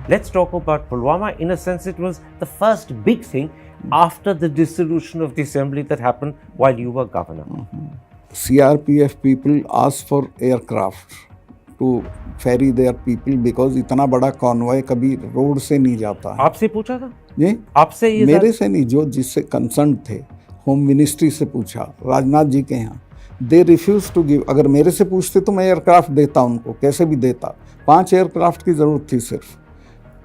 let's talk about Pulwama. In a sense, it was the first big thing after the dissolution of the assembly that happened while you were governor. CRPF people asked for aircraft to ferry their people because इतना बड़ा convoy कभी road से नहीं जाता है। आपसे पूछा था? जी, आपसे ये मेरे से नहीं, जो जिससे कंसर्न थे, होम मिनिस्ट्री से पूछा, राजनाथ जी के यहाँ, दे रिफ्यूज टू गिव। अगर मेरे से पूछते तो मैं एयरक्राफ्ट देता उनको, कैसे भी देता। 5 एयरक्राफ्ट की जरूरत थी सिर्फ,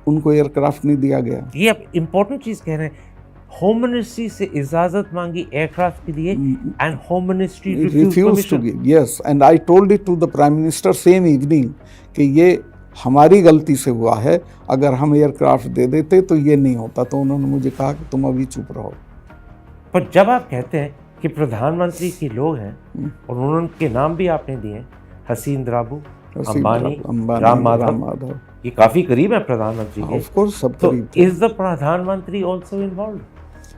उनको एयरक्राफ्ट नहीं दिया गया। ये आप इम्पोर्टेंट चीज कह रहे हैं, होम मिनिस्ट्री से इजाजत मांगी एयरक्राफ्ट के लिए and home ministry refuse to give. Yes, and I told it to the prime minister same evening कि ये हमारी गलती से हुआ है, अगर हम एयरक्राफ्ट दे देते तो ये नहीं होता। तो उन्होंने मुझे कहा कि तुम अभी चुप रहो। पर जब आप कहते हैं कि प्रधानमंत्री के लोग हैं और उनके नाम भी आपने दिए, हसीन द्राबू, अंबानी, राम माधव, ये काफी करीब है प्रधानमंत्री के। ऑफ कोर्स सब तो करीब थे। इज द प्रधानमंत्री also involved?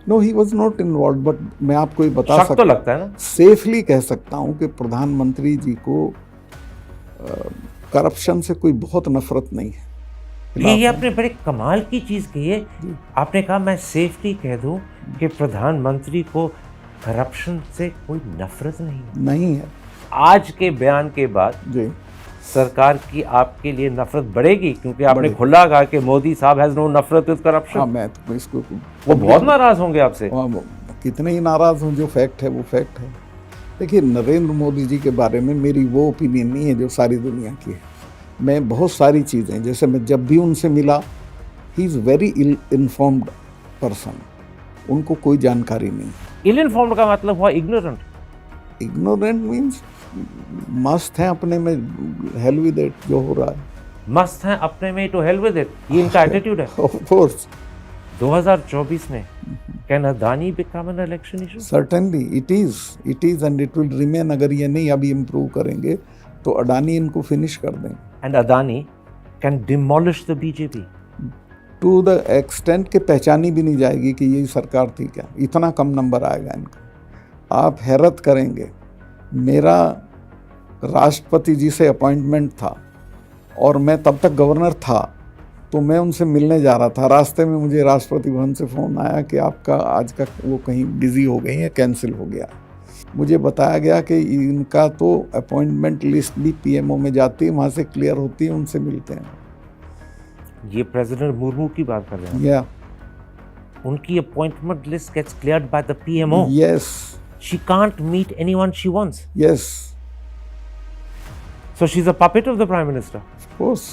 No, he was not involved, but मैं आपको ये बता सकता, तो लगता है ना, सेफली कह सकता हूँ कि प्रधानमंत्री जी को करप्शन से कोई बहुत नफरत नहीं है। ये आपने बड़े कमाल की चीज कही है। आपने कहा मैं सेफली कह दूं कि प्रधानमंत्री को करप्शन से कोई नफरत नहीं है। आज के बयान के बाद जी, सरकार की आपके लिए नफरत बढ़ेगी, क्योंकि आपने खुला कहा कि मोदी साहब हैज नो नफरत विद करप्शन। हाँ, मैं तो इसको, वो बहुत नाराज होंगे आपसे। कितने ही नाराज हों, जो फैक्ट है वो फैक्ट है। देखिए, नरेंद्र मोदी जी के बारे में मेरी वो ओपिनियन नहीं है जो सारी दुनिया की है। मैं बहुत सारी चीज़ें, जैसे मैं जब भी उनसे मिला, he is very ill informed person, उनको कोई जानकारी नहीं। इल इन्फॉर्म्ड का मतलब हुआ इग्नोरेंट। इग्नोरेंट मीन्स मस्त है अपने में, हेल विद इट, जो हो रहा है मस्त है अपने में, तो हेल विद इट, ये इनका एटीट्यूड है। ऑफ कोर्स 2024 में can Adani become an election issue? Certainly it is and it will remain. अगर ये नहीं अभी इम्प्रूव करेंगे तो अडानी इनको फिनिश कर दें। And Adani can demolish the BJP to the extent के पहचानी भी नहीं जाएगी कि ये सरकार थी क्या, इतना कम नंबर आएगा इनका। आप हैरत करेंगे, मेरा राष्ट्रपति जी से अपॉइंटमेंट था और मैं तब तक गवर्नर था, तो मैं उनसे मिलने जा रहा था। रास्ते में मुझे राष्ट्रपति भवन से फ़ोन आया कि आपका आज का वो कहीं बिजी हो गई है, कैंसिल हो गया। मुझे बताया गया कि इनका तो अपॉइंटमेंट लिस्ट भी पीएमओ में जाती है, वहाँ से क्लियर होती है, उनसे मिलते हैं। ये प्रेसिडेंट मुर्मू की बात कर रहे हैं? या उनकी appointment list gets cleared by the PMO? Yes. She can't meet anyone she wants? Yes. So she's a puppet of the Prime Minister? Of course.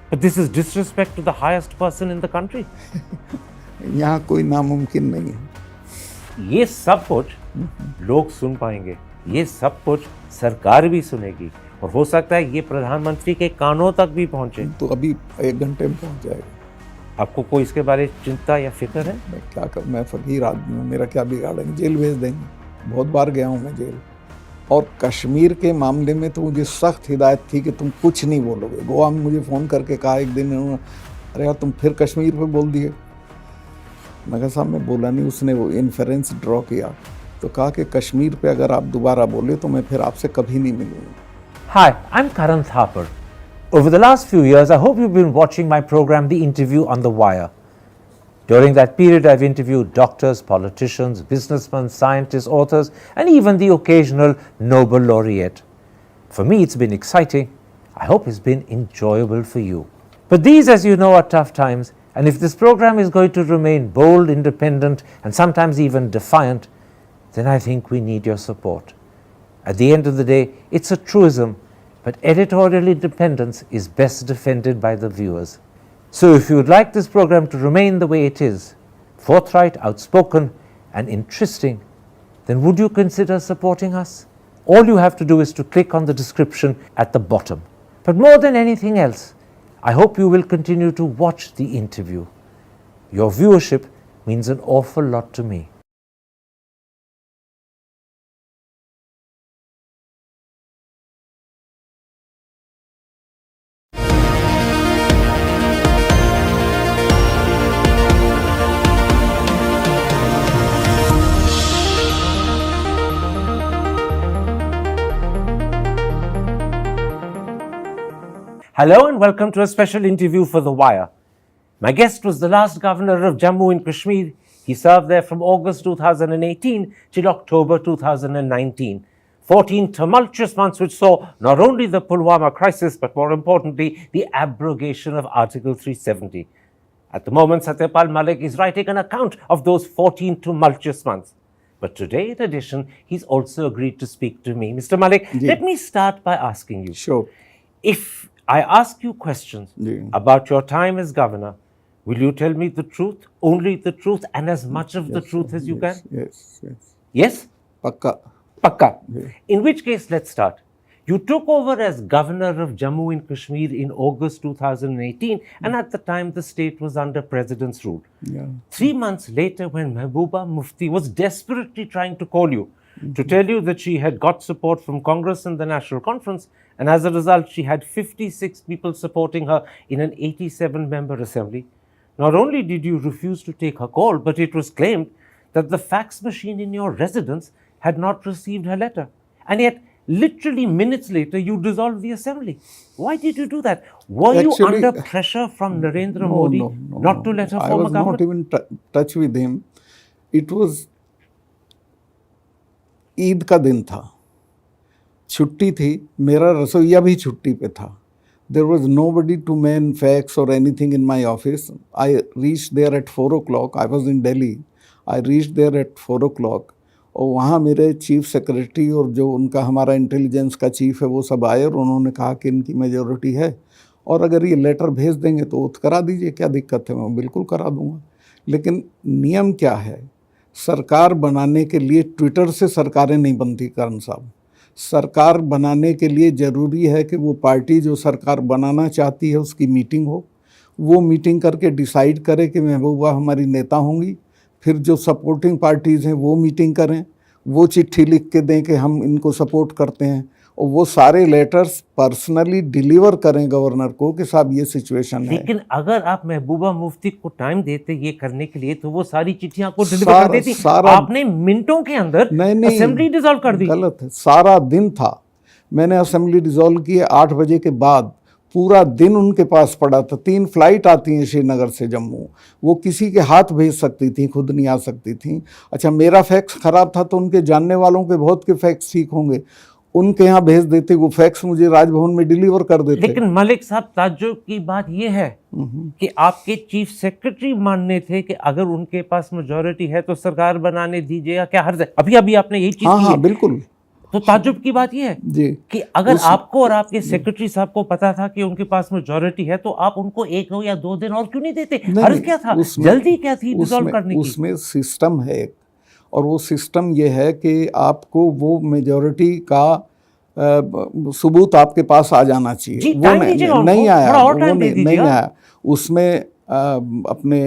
But this is disrespect to the highest person in the country. यहाँ कोई नामुमकिन नहीं है। ये सब कुछ लोग सुन पाएंगे, ये सब कुछ सरकार भी सुनेगी, और हो सकता है ये प्रधानमंत्री के कानों तक भी पहुंचे। तो अभी 1 घंटे में पहुंच जाएगा। आपको कोई इसके बारे में चिंता या फिक्र है? मैं क्या कर, मैं फकीर आदमी हूँ, मेरा क्या बिगाड़ेंगे, जेल भेज देंगे। बहुत बार गया हूँ मैं जेल। और कश्मीर के मामले में तो मुझे सख्त हिदायत थी कि तुम कुछ नहीं बोलोगे। गोवा में मुझे फ़ोन करके कहा एक दिन, अरे यार तुम फिर कश्मीर पे बोल दिए। मैं कहा साहब मैं बोला नहीं। उसने वो इन्फरेंस ड्रॉ किया, तो कहा कि कश्मीर पे अगर आप दोबारा बोले तो मैं फिर आपसे कभी नहीं मिलूँगा। Hi, I'm Karan Thapar. Over the last few years, I hope you've been watching my program, The Interview on the Wire. During that period, I've interviewed doctors, politicians, businessmen, scientists, authors, and even the occasional Nobel laureate. For me, it's been exciting. I hope it's been enjoyable for you. But these, as you know, are tough times, and if this program is going to remain bold, independent, and sometimes even defiant, then I think we need your support. At the end of the day, it's a truism, but editorial independence is best defended by the viewers. So if you would like this program to remain the way it is, forthright, outspoken, and interesting, then would you consider supporting us? All you have to do is to click on the description at the bottom. But more than anything else, I hope you will continue to watch the interview. Your viewership means an awful lot to me. Hello and welcome to a special interview for The Wire. My guest was the last governor of Jammu and Kashmir. He served there from August 2018 till October 2019. 14 tumultuous months which saw not only the Pulwama crisis but more importantly the abrogation of Article 370. At the moment, Satyapal Malik is writing an account of those 14 tumultuous months. But today, in addition, he's also agreed to speak to me. Mr. Malik, let me start by asking you. Sure. If I ask you questions about your time as governor, will you tell me the truth, only the truth, and as much of the truth as you can? Yes. Yes? Pakka. Pakka. In which case, let's start. You took over as governor of Jammu and Kashmir in August 2018, and at the time the state was under president's rule. 3 months later, when Mehbooba Mufti was desperately trying to call you to tell you that she had got support from Congress and the National Conference, and as a result she had 56 people supporting her in an 87-member assembly, not only did you refuse to take her call, but it was claimed that the fax machine in your residence had not received her letter. And yet, literally minutes later, you dissolved the assembly. Why did you do that? Were you under pressure from Narendra Modi not to let her form a government? I was not even touch with him. It was Eid का दिन था, छुट्टी थी, मेरा रसोइया भी छुट्टी पे था. There was nobody to man fax or anything in my office. I reached there at 4 o'clock. I was in Delhi. I reached there at 4 o'clock. और वहाँ मेरे चीफ सेक्रेटरी और जो उनका हमारा इंटेलिजेंस का चीफ है वो सब आए और उन्होंने कहा कि इनकी मेजॉरिटी है और अगर ये लेटर भेज देंगे तो ओथ करा दीजिए, क्या दिक्कत है, मैं बिल्कुल करा दूंगा. लेकिन नियम क्या है, सरकार बनाने के लिए ट्विटर से सरकारें नहीं बनती करण साहब. सरकार बनाने के लिए ज़रूरी है कि वो पार्टी जो सरकार बनाना चाहती है उसकी मीटिंग हो, वो मीटिंग करके डिसाइड करे कि महबूबा हमारी नेता होंगी. फिर जो सपोर्टिंग पार्टीज़ हैं वो मीटिंग करें, वो चिट्ठी लिख के दें कि हम इनको सपोर्ट करते हैं और वो सारे लेटर्स पर्सनली डिलीवर करें गवर्नर को कि साहब ये सिचुएशन है. लेकिन अगर आप महबूबा मुफ्ती को टाइम देते ये करने के लिए तो वो सारी चिट्ठियां आपको डिलीवर कर देती. आपने मिनटों के अंदर असेंबली डिसॉल्व कर दी. गलत है. सारा दिन था, मैंने असेंबली डिसॉल्व किए 8 बजे के बाद. पूरा दिन उनके पास पड़ा था. 3 फ्लाइट आती हैं श्रीनगर से जम्मू, वो किसी के हाथ भेज सकती थी, खुद नहीं आ सकती थी. अच्छा, मेरा फैक्स ख़राब था तो उनके जानने वालों के बहुत के फैक्स ठीक होंगे, उनके यहाँ भेज देते, वो फैक्स मुझे राजभवन में डिलीवर कर देते. लेकिन मलिक साहब, ताज्जुब की बात यह है कि आपके चीफ सेक्रेटरी मानने थे कि अगर उनके पास मेजॉरिटी है तो सरकार बनाने दीजिएगा, क्या हर्ज है? अभी अभी आपने यही चीज की है. हाँ, बिल्कुल. तो ताज्जुब की बात यह है कि अगर आपको और आपके सेक्रेटरी साहब को पता था कि उनके पास मेजॉरिटी है तो आप उनको 1 या 2 दिन और क्यों नहीं देते? हर्ज क्या था? जल्दी क्या थी डिसॉल्व करने की? उसमें सिस्टम है एक, और वो सिस्टम ये है कि आपको वो मेजॉरिटी का सबूत आपके पास आ जाना चाहिए. वो नहीं आया. उसमें अपने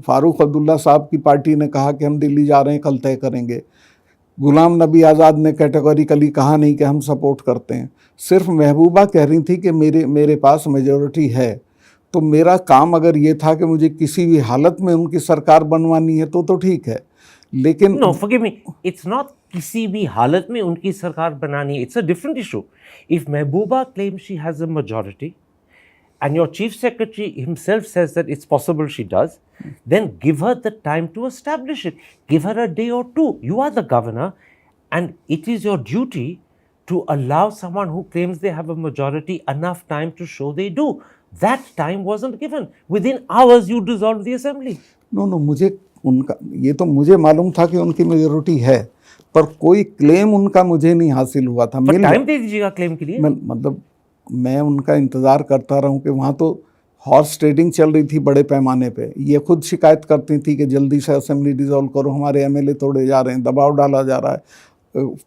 फारूक अब्दुल्ला साहब की पार्टी ने कहा कि हम दिल्ली जा रहे हैं, कल तय करेंगे. गुलाम नबी आज़ाद ने कैटेगोरिकली कहा नहीं कि हम सपोर्ट करते हैं. सिर्फ महबूबा कह रही थी कि मेरे पास मेजॉरिटी है. तो मेरा काम अगर ये था कि मुझे किसी भी हालत में उनकी सरकार बनवानी है तो ठीक है. लेकिन no, forgive me, it's not किसी भी हालत में उनकी सरकार बनानी है. It's a different issue. If Mehbooba claims she has a majority and your chief secretary himself says that it's possible she does, then give her the time to establish it. Give her a day or 2. You are the governor, and it is your duty to allow someone who claims they have a majority enough time to show they do. That time wasn't given. Within hours, you dissolved the assembly. No, मुझे उनका ये तो मुझे मालूम था कि उनकी majority है, पर कोई क्लेम उनका मुझे नहीं हासिल हुआ था. पर टाइम दे दीजिएगा क्लेम के लिए. मतलब मैं उनका इंतज़ार करता रहूं कि वहाँ तो हॉर्स ट्रेडिंग चल रही थी बड़े पैमाने पे. ये खुद शिकायत करती थी कि जल्दी से असेंबली डिसॉल्व करो, हमारे एमएलए तोड़े जा रहे हैं, दबाव डाला जा रहा है.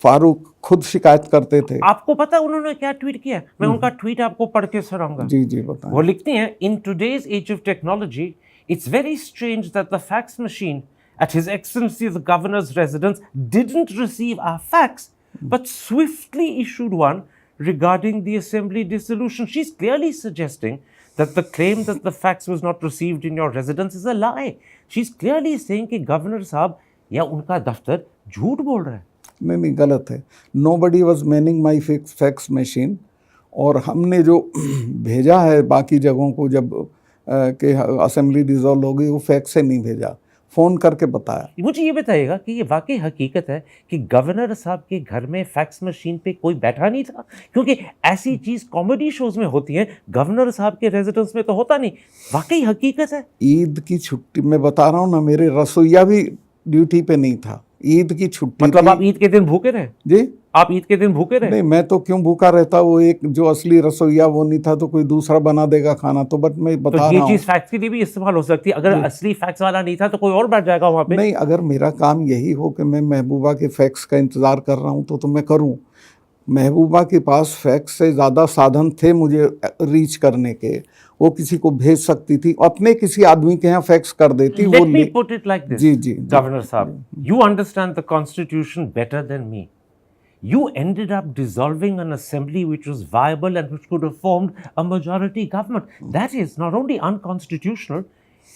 फारूक खुद शिकायत करते थे. आपको पता है उन्होंने क्या ट्वीट किया? मैं उनका ट्वीट आपको पढ़ के सुनाऊंगा. जी बताएं. वो लिखती हैं, in today's age of technology it's very strange that the fax machine at His Excellency the Governor's residence didn't receive our fax but swiftly issued one regarding the assembly dissolution. She's clearly suggesting that the claim that the fax was not received in your residence is a lie. She's clearly saying कि governor साहब या उनका दफ्तर झूठ बोल रहा है. नहीं, गलत है. Nobody was manning my fax machine. और हमने जो भेजा है बाकी जगहों को जब कि असेंबली डिसॉल्व हो गई, वो फैक्स से नहीं भेजा, फ़ोन करके बताया। मुझे ये बताइएगा कि ये वाकई हकीकत है कि गवर्नर साहब के घर में फैक्स मशीन पे कोई बैठा नहीं था? क्योंकि ऐसी चीज कॉमेडी शोज में होती है, गवर्नर साहब के रेजिडेंस में तो होता नहीं। वाकई हकीकत है? ईद की छुट्टी मैं बता रहा हूँ ना, मेरे रसोइया भी ड्यूटी पे नहीं था, ईद की छुट्टी मतलब थी। आप ईद के दिन भूखे रहे? जी आप ईद के दिन भूखे रहे? नहीं, मैं तो क्यों भूखा रहता, वो एक जो असली रसोइया वो नहीं था तो कोई दूसरा बना देगा खाना, तो बट मैं तो बता ये रहा हूँ। चीज फैक्स के लिए भी इस्तेमाल हो सकती है। अगर असली फैक्स वाला नहीं था तो कोई और बैठ जाएगा वहां पे। नहीं, अगर मेरा काम यही हो कि मैं महबूबा के फैक्स का इंतज़ार कर रहा हूँ तो मैं करूँ। महबूबा के पास फैक्स से ज़्यादा साधन थे मुझे रीच करने के, वो किसी को भेज सकती थी, अपने किसी आदमी के यहाँ फैक्स कर देती। Let me put it like this, ji, Governor Saab, you understand the constitution better than me. You ended up dissolving an assembly which was viable and which could have formed a majority government. That is not only unconstitutional,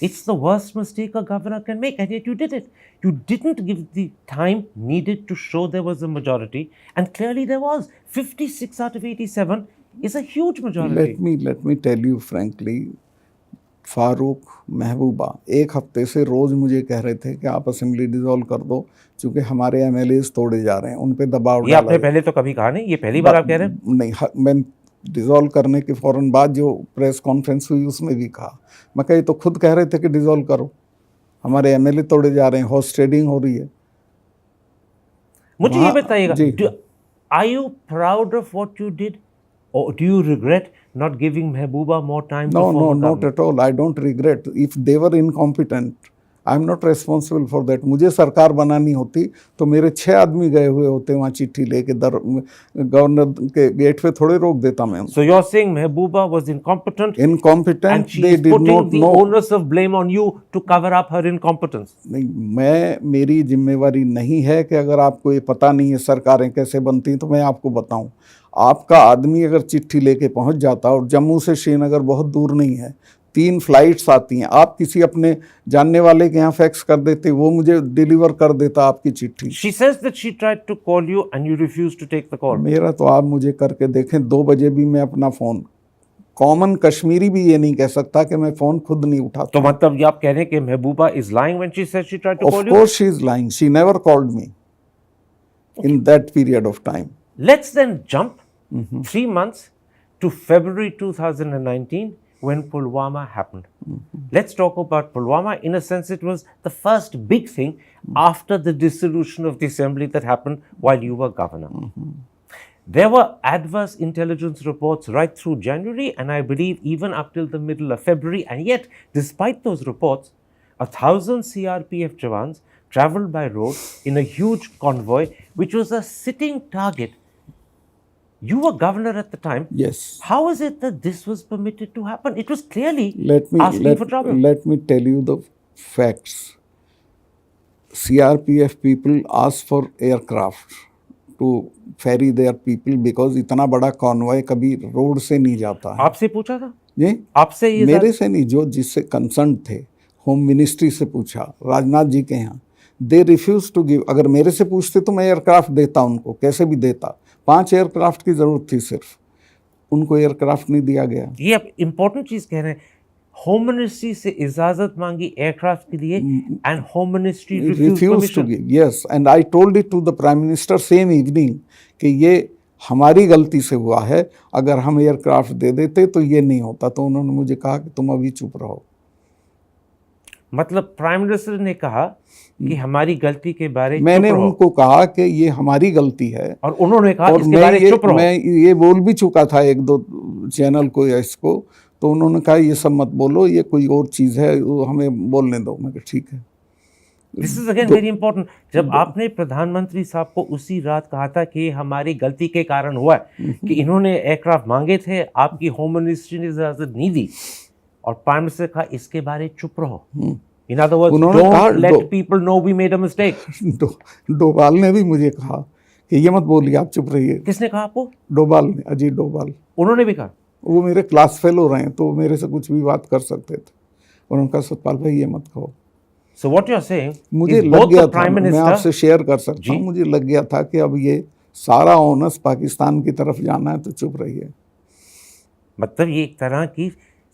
it's the worst mistake a governor can make, and yet you did it. You didn't give the time needed to show there was a majority, and clearly there was. 56 out of 87 is a huge majority. Let me tell you frankly, Farooq, महबूबा एक हफ्ते से रोज़ मुझे कह रहे थे कि आप assembly dissolve कर दो, क्योंकि हमारे एमएलएज तोड़े जा रहे हैं, उन पे दबाव ये आपने पहले तो कभी कहा नहीं, ये पहली बार आप कह रहे हैं? नहीं, मैं डिसॉल्व करने के फ़ौरन बाद जो प्रेस कॉन्फ्रेंस हुई उसमें भी कहा। मैं कही तो खुद कह रहे थे कि डिसॉल्व करो, हमारे एमएलए तोड़े जा रहे हैं, हॉर्स ट्रेडिंग हो रही है। मुझे ये बताइएगा, are you proud of what you did or do you regret not giving Mehbooba more time to form a government? Not at all. I don't regret. If they were incompetent, I am not responsible for that. मुझे सरकार बनानी होती तो मेरे 6 आदमी गए हुए होते वहाँ चिट्ठी लेके, गवर्नर के गेट पे थोड़े रोक देता मैं। So you're saying Mehbooba was incompetent? Incompetent. And she is putting the onus of blame on you to cover up her incompetence. नहीं, मेरी जिम्मेवारी नहीं है कि अगर आपको ये पता नहीं है सरकारें कैसे बनती हैं तो मैं आपको बताऊं। आपका आदमी अगर चिट्ठी लेके पहुंच जाता, और जम्मू से श्रीनगर बहुत दूर नहीं है, 3 फ्लाइट्स आती हैं, आप किसी अपने जानने वाले के यहाँ फैक्स कर देते, वो मुझे डिलीवर कर देता आपकी चिट्ठी। She says that she tried to call you and you refused to take the call. मेरा तो आप मुझे करके देखें, 2 बजे भी मैं अपना फ़ोन, कॉमन कश्मीरी भी ये नहीं कह सकता कि मैं फ़ोन खुद नहीं उठाता। तो मतलब ये आप कह रहे हैं कि महबूबा is lying when she said she tried to call you? Of course she is lying. She never called me in that period of time. Let's then jump 3 months to February 2019 when Pulwama happened. Let's talk about Pulwama. In a sense, it was the first big thing after the dissolution of the assembly that happened while you were governor. There were adverse intelligence reports right through January, and I believe even up till the middle of February. And yet, despite those reports, 1,000 CRPF Jawans traveled by road in a huge convoy, which was a sitting target. You were governor at the time. Yes. How is it that this was permitted to happen? It was clearly asking for trouble. Let me tell you the facts. CRPF people asked for aircraft to ferry their people because इतना बड़ा convoy कभी road से नहीं जाता है। आपसे पूछा था? जी, आपसे ये मेरे से नहीं, जो जिससे कंसर्न थे, होम मिनिस्ट्री से पूछा, राजनाथ जी के यहाँ, दे रिफ्यूज टू गिव। अगर मेरे से पूछते तो मैं एयरक्राफ्ट देता उनको, कैसे भी देता। 5 एयरक्राफ्ट की जरूरत थी सिर्फ, उनको एयरक्राफ्ट नहीं दिया गया। ये आप इंपॉर्टेंट चीज कह रहे हैं, होम मिनिस्ट्री से इजाजत मांगी एयरक्राफ्ट के लिए and home ministry refuse to give. Yes, and I told it to the prime minister same evening कि ये हमारी गलती से हुआ है, अगर हम एयरक्राफ्ट दे देते तो ये नहीं होता। तो उन्होंने मुझे कहा कि तुम अभी चुप रहो। मतलब प्राइम मिनिस्टर ने कहा कि हमारी गलती के बारे में मैंने उनको कहा कि ये हमारी गलती है, और उन्होंने कहा इसके बारे में चुप रहो। मैं ये बोल भी चुका था 1-2 चैनल को या इसको, तो उन्होंने कहा ये सब मत बोलो, ये कोई और चीज़ है, वो हमें बोलने दो। मैं कहा ठीक है। This is again very important. जब आपने प्रधानमंत्री साहब को उसी रात कहा था कि हमारी गलती के कारण हुआ है कि इन्होंने एयरक्राफ्ट मांगे थे, आपकी होम मिनिस्ट्री ने इजाजत नहीं दी, और प्राइम मिनिस्टर कहा इसके बारे में चुप रहो। In other words, don't let people know we made a mistake. Doval ने भी मुझे कहा कि ये मत बोलिए, आप चुप रहिए। किसने कहा आपको? डोभाल ने, अजीत डोभाल। उन्होंने भी कहा? वो मेरे क्लास फेलो रहे हैं तो मेरे से कुछ भी बात कर सकते थे। उन्होंने कहा सतपाल भाई ये मत कहो। So what you're saying? मुझे लग गया था, मैं आपसे शेयर कर सकता हूँ, मुझे लग गया था कि अब ये सारा ओनस पाकिस्तान की तरफ जाना है, तो चुप रहिए। मतलब ये एक तरह की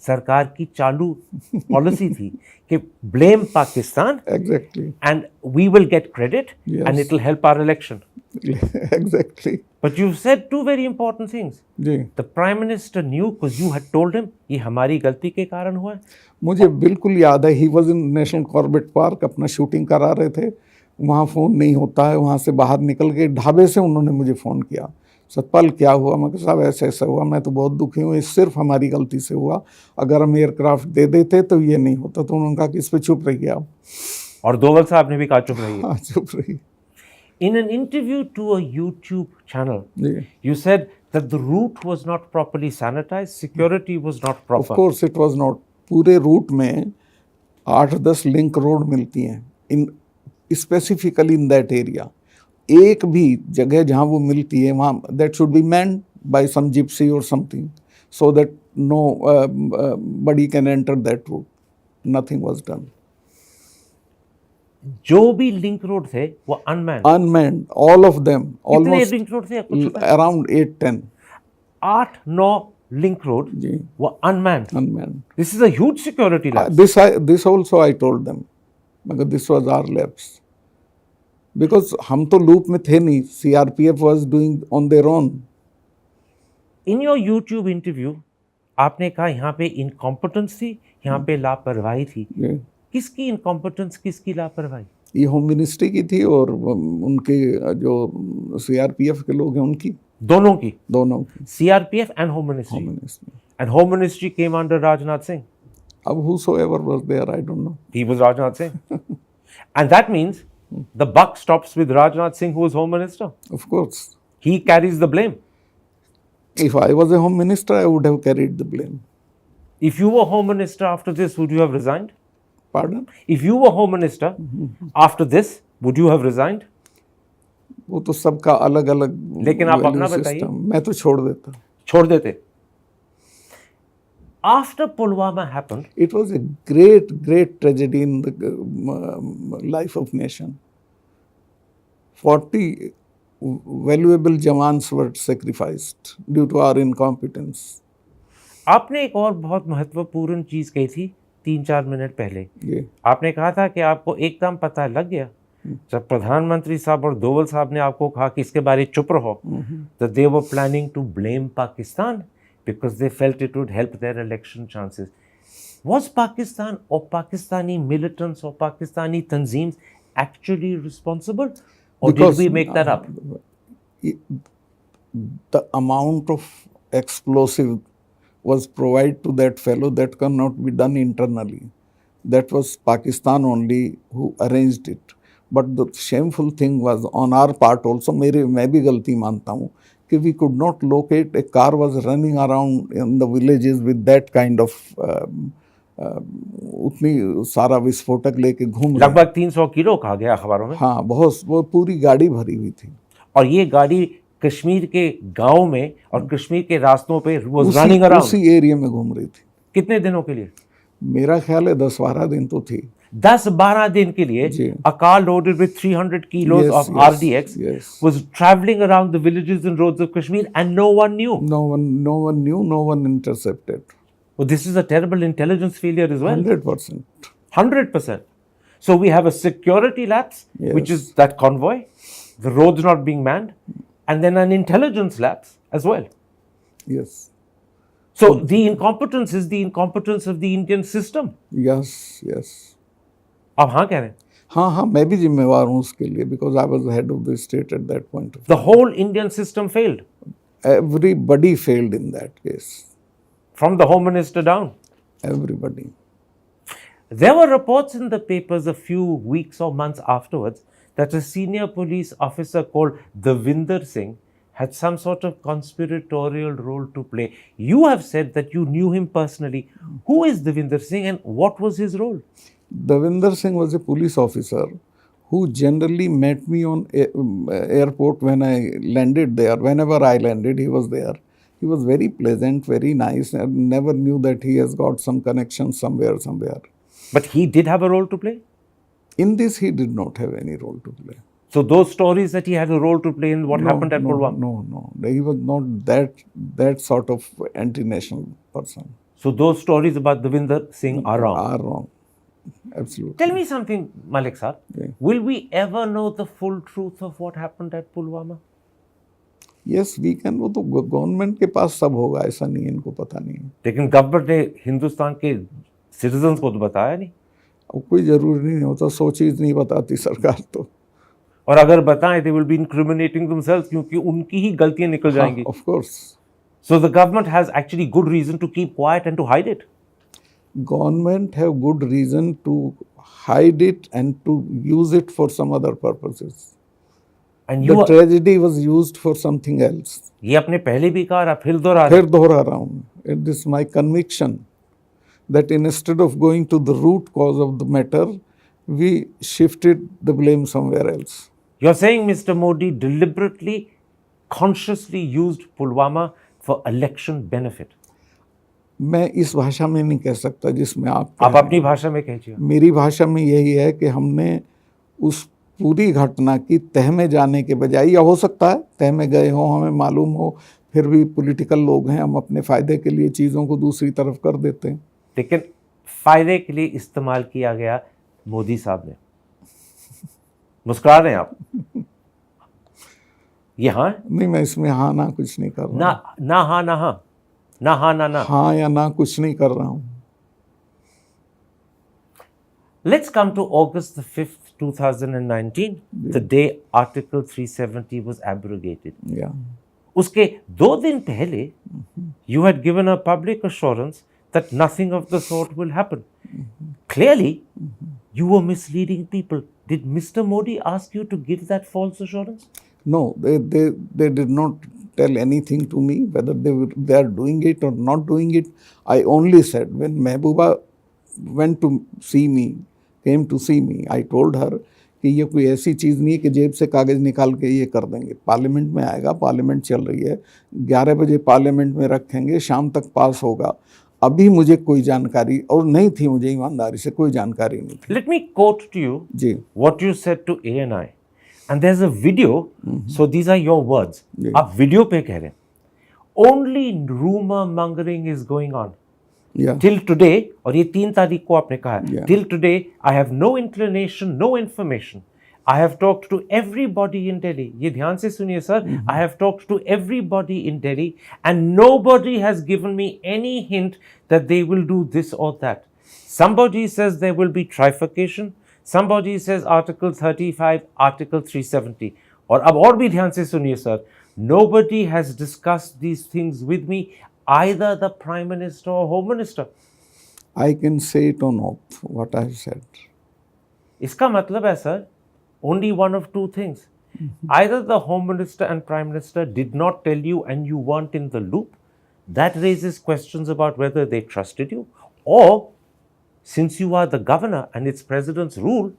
सरकार की चालू पॉलिसी थी कि blame Pakistan Exactly. and we will get credit Yes. and it will help our election. Exactly. But you've said two very important things. Ji, The Prime Minister knew because you had told him ये हमारी गलती के कारण हुआ है. मुझे बिल्कुल याद है, he was in national Corbett park, अपना शूटिंग करा रहे थे, वहाँ फ़ोन नहीं होता है, वहाँ से बाहर निकल के ढाबे से उन्होंने मुझे फ़ोन किया, सतपाल क्या हुआ? मैं कहा साहब ऐसा ऐसा हुआ, मैं तो बहुत दुखी हूँ, ये सिर्फ हमारी गलती से हुआ, अगर हम एयरक्राफ्ट दे देते तो ये नहीं होता। तो उन्होंने कहा कि इस पर चुप रहिए आप। और दोवल साहब ने भी कहा चुप रहिए. हाँ, चुप रहिए। In an interview to a YouTube channel, जी, you said that the route was not properly sanitized, security was not of proper. Course it was not. पूरे रूट में 8-10 लिंक रोड मिलती हैं, in specifically in that area. एक भी जगह जहाँ वो मिलती है वहाँ that should be manned by some gypsy और something, so that nobody can enter that route. Nothing was done. जो भी लिंक रोड थे वो unmanned. Unmanned all of them, कितने ऑलमोस्ट लिंक रोड थे कुछ पता है? अराउंड 8-10। 8-9 लिंक रोड जी, वो unmanned. Unmanned. This is a huge security lapse. This also I told them, because this was our lapse. Because हम तो लूप में थे नहीं, CRPF was doing on their own. In your YouTube interview, आपने कहा यहाँ पे इनकॉम्पिटेंस थी, यहाँ पे लापरवाही थी. ये किसकी इनकॉम्पिटेंस, किसकी लापरवाही? ये होम मिनिस्ट्री की थी और उनके जो CRPF के लोग हैं उनकी, दोनों की. दोनों की। CRPF and Home Ministry. Home ministry. And Home Ministry came under Rajnath Singh. अब whosoever was there, I don't know. He was Rajnath Singh. And that means the buck stops with Rajnath Singh, who was Home Minister. Of course, He carries the blame. if I was a home minister, I would have carried the blame. If you were Home Minister after this, would you have resigned? Pardon? If you were Home Minister after this, would you have resigned? वो तो सबका अलग अलग लेकिन आप अपना value बताइए। system। मैं तो छोड़ देता। छोड़ देते. After Pulwama happened, It was a great, great tragedy in the life of nation. 40 valuable jawans were sacrificed due to our incompetence. आपने एक और बहुत महत्वपूर्ण चीज कही थी 3-4 मिनट पहले. ये आपने कहा था कि आपको एकदम पता लग गया जब प्रधानमंत्री साहब और दोवल साहब ने आपको कहा कि इसके बारे में चुप रहो, that they were planning to blame Pakistan because they felt it would help their election chances. Was Pakistan or Pakistani militants or Pakistani tanzeems actually responsible, or Because, did we make that up? the amount of explosive was provided to that fellow that cannot be done internally. That was Pakistan only who arranged it. But the shameful thing was on our part also, मैं भी गलती मानता हूँ कि we could not locate, a car was running around in the villages with that kind of उतनी सारा विस्फोटक लेके घूम रहा। लगभग 300 किलो कहा गया अखबारों में. हाँ, बहुत, वो पूरी गाड़ी भरी हुई थी। और ये गाड़ी कश्मीर के गांव में और कश्मीर के रास्तों पे was running around. उसी एरिया में घूम रही थी। कितने दिनों के लिए? मेरा ख्याल है 10-12 दिन तो थी। 10-12 दिन के लिए जी। a car loaded with 300 kilos Yes, of yes, RDX yes. was traveling around the villages and roads of Kashmir and no one knew. No one knew, no one intercepted. Well, this is a terrible intelligence failure as well. 100%. 100%. So we have a security lapse, which Yes. is that convoy, the roads not being manned, and then an intelligence lapse as well. Yes. So the incompetence is the incompetence of the Indian system. Yes, yes. आप हाँ कह रहे हैं. हाँ हाँ, मैं भी जिम्मेवार हूँ उसके लिए, because I was the head of the state at that point of time. The whole Indian system failed, Everybody failed in that case. from the Home Minister down. Everybody. There were reports in the papers a few weeks or months afterwards that a senior police officer called Devinder Singh had some sort of conspiratorial role to play. You have said that you knew him personally. Who is Devinder Singh and what was his role? Devinder Singh was a police officer who generally met me on airport when I landed there. Whenever I landed, he was there. He was very pleasant, very nice, and never knew that he has got some connection somewhere. But he did have a role to play? In this, he did not have any role to play. So those stories that he had a role to play in what happened at Pulwama. No. He was not that sort of anti-national person. So those stories about Devinder Singh are wrong. Are wrong. Absolutely. Tell me something, Malik Saab. Yeah. Will we ever know the full truth of what happened at Pulwama? Yes, we can. वो तो government के पास सब होगा, ऐसा नहीं है, इनको पता नहीं है. लेकिन गवर्नमेंट ने हिंदुस्तान के सिटीजन्स को तो बताया नहीं. अब कोई जरूरी नहीं होता, 100 चीज नहीं बताती सरकार तो. और अगर बताएं they will be incriminating themselves क्योंकि उनकी ही गलतियां निकल जाएंगी. Of course. So the government has actually good reason to keep quiet and to hide it. Government have good reason to hide it and to use it for some other purposes. And you The tragedy was used for something else. ये अपने पहले भी कहा, फिर दोहरा रहे. फिर दोहरा रहा हूँ. It is my conviction that instead of going to the root cause of the matter, we shifted the blame somewhere else. You're saying Mr. Modi deliberately, consciously used Pulwama for election benefit. मैं इस भाषा में नहीं कह सकता जिसमें आप अपनी भाषा में कहिए. मेरी भाषा में यही है कि हमने उस पूरी घटना की तह में जाने के बजाय, या हो सकता है तह में गए हों, हमें मालूम हो, फिर भी पॉलिटिकल लोग हैं, हम अपने फ़ायदे के लिए चीज़ों को दूसरी तरफ कर देते हैं. लेकिन फ़ायदे के लिए इस्तेमाल किया गया मोदी साहब ने. मुस्कुरा रहे हैं आप? ये हाँ? नहीं, मैं इसमें हाँ ना कुछ नहीं कर रहा. ना हाँ ना हाँ, ना हाँ ना. हाँ या ना कुछ नहीं कर रहा हूँ. Let's come to August the 5th, 2019, the day Article 370 was abrogated. Yeah. उसके 2 दिन पहले, you had given a public assurance that nothing of the sort will happen. Clearly, you were misleading people. Did Mr. Modi ask you to give that false assurance? No, they did not tell anything to me whether they are doing it or not doing it. I only said when Mehbooba came to see me, I told her कि ये कोई ऐसी चीज़ नहीं है कि जेब से कागज़ निकाल के ये कर देंगे. पार्लियामेंट में आएगा, पार्लियामेंट चल रही है, 11 बजे पार्लियामेंट में रखेंगे, शाम तक पास होगा. अभी मुझे कोई जानकारी और नहीं थी, मुझे ईमानदारी से कोई जानकारी नहीं थी. Let me quote to you ji. what you said to ANI. And there's a video, so these are your words. जी. आप वीडियो पे कह रहे हैं. Only rumor mongering is going on. Yeah. Till today, और ये 3 तारीख को आपने कहा है, Yeah. till today, I have no inclination, no information. I have talked to everybody in Delhi. ये ध्यान से सुनिए sir. I have talked to everybody in Delhi and nobody has given me any hint that they will do this or that. Somebody says there will be trifurcation. Somebody says Article 35, Article 370. और अब और भी ध्यान से सुनिए sir. Nobody has discussed these things with me, either the Prime Minister or Home Minister. I can say it on oath what I have said. इसका मतलब है sir, only one of 2 things. Either the Home Minister and Prime Minister did not tell you and you weren't in the loop. That raises questions about whether they trusted you, or since you are the governor and it's president's rule,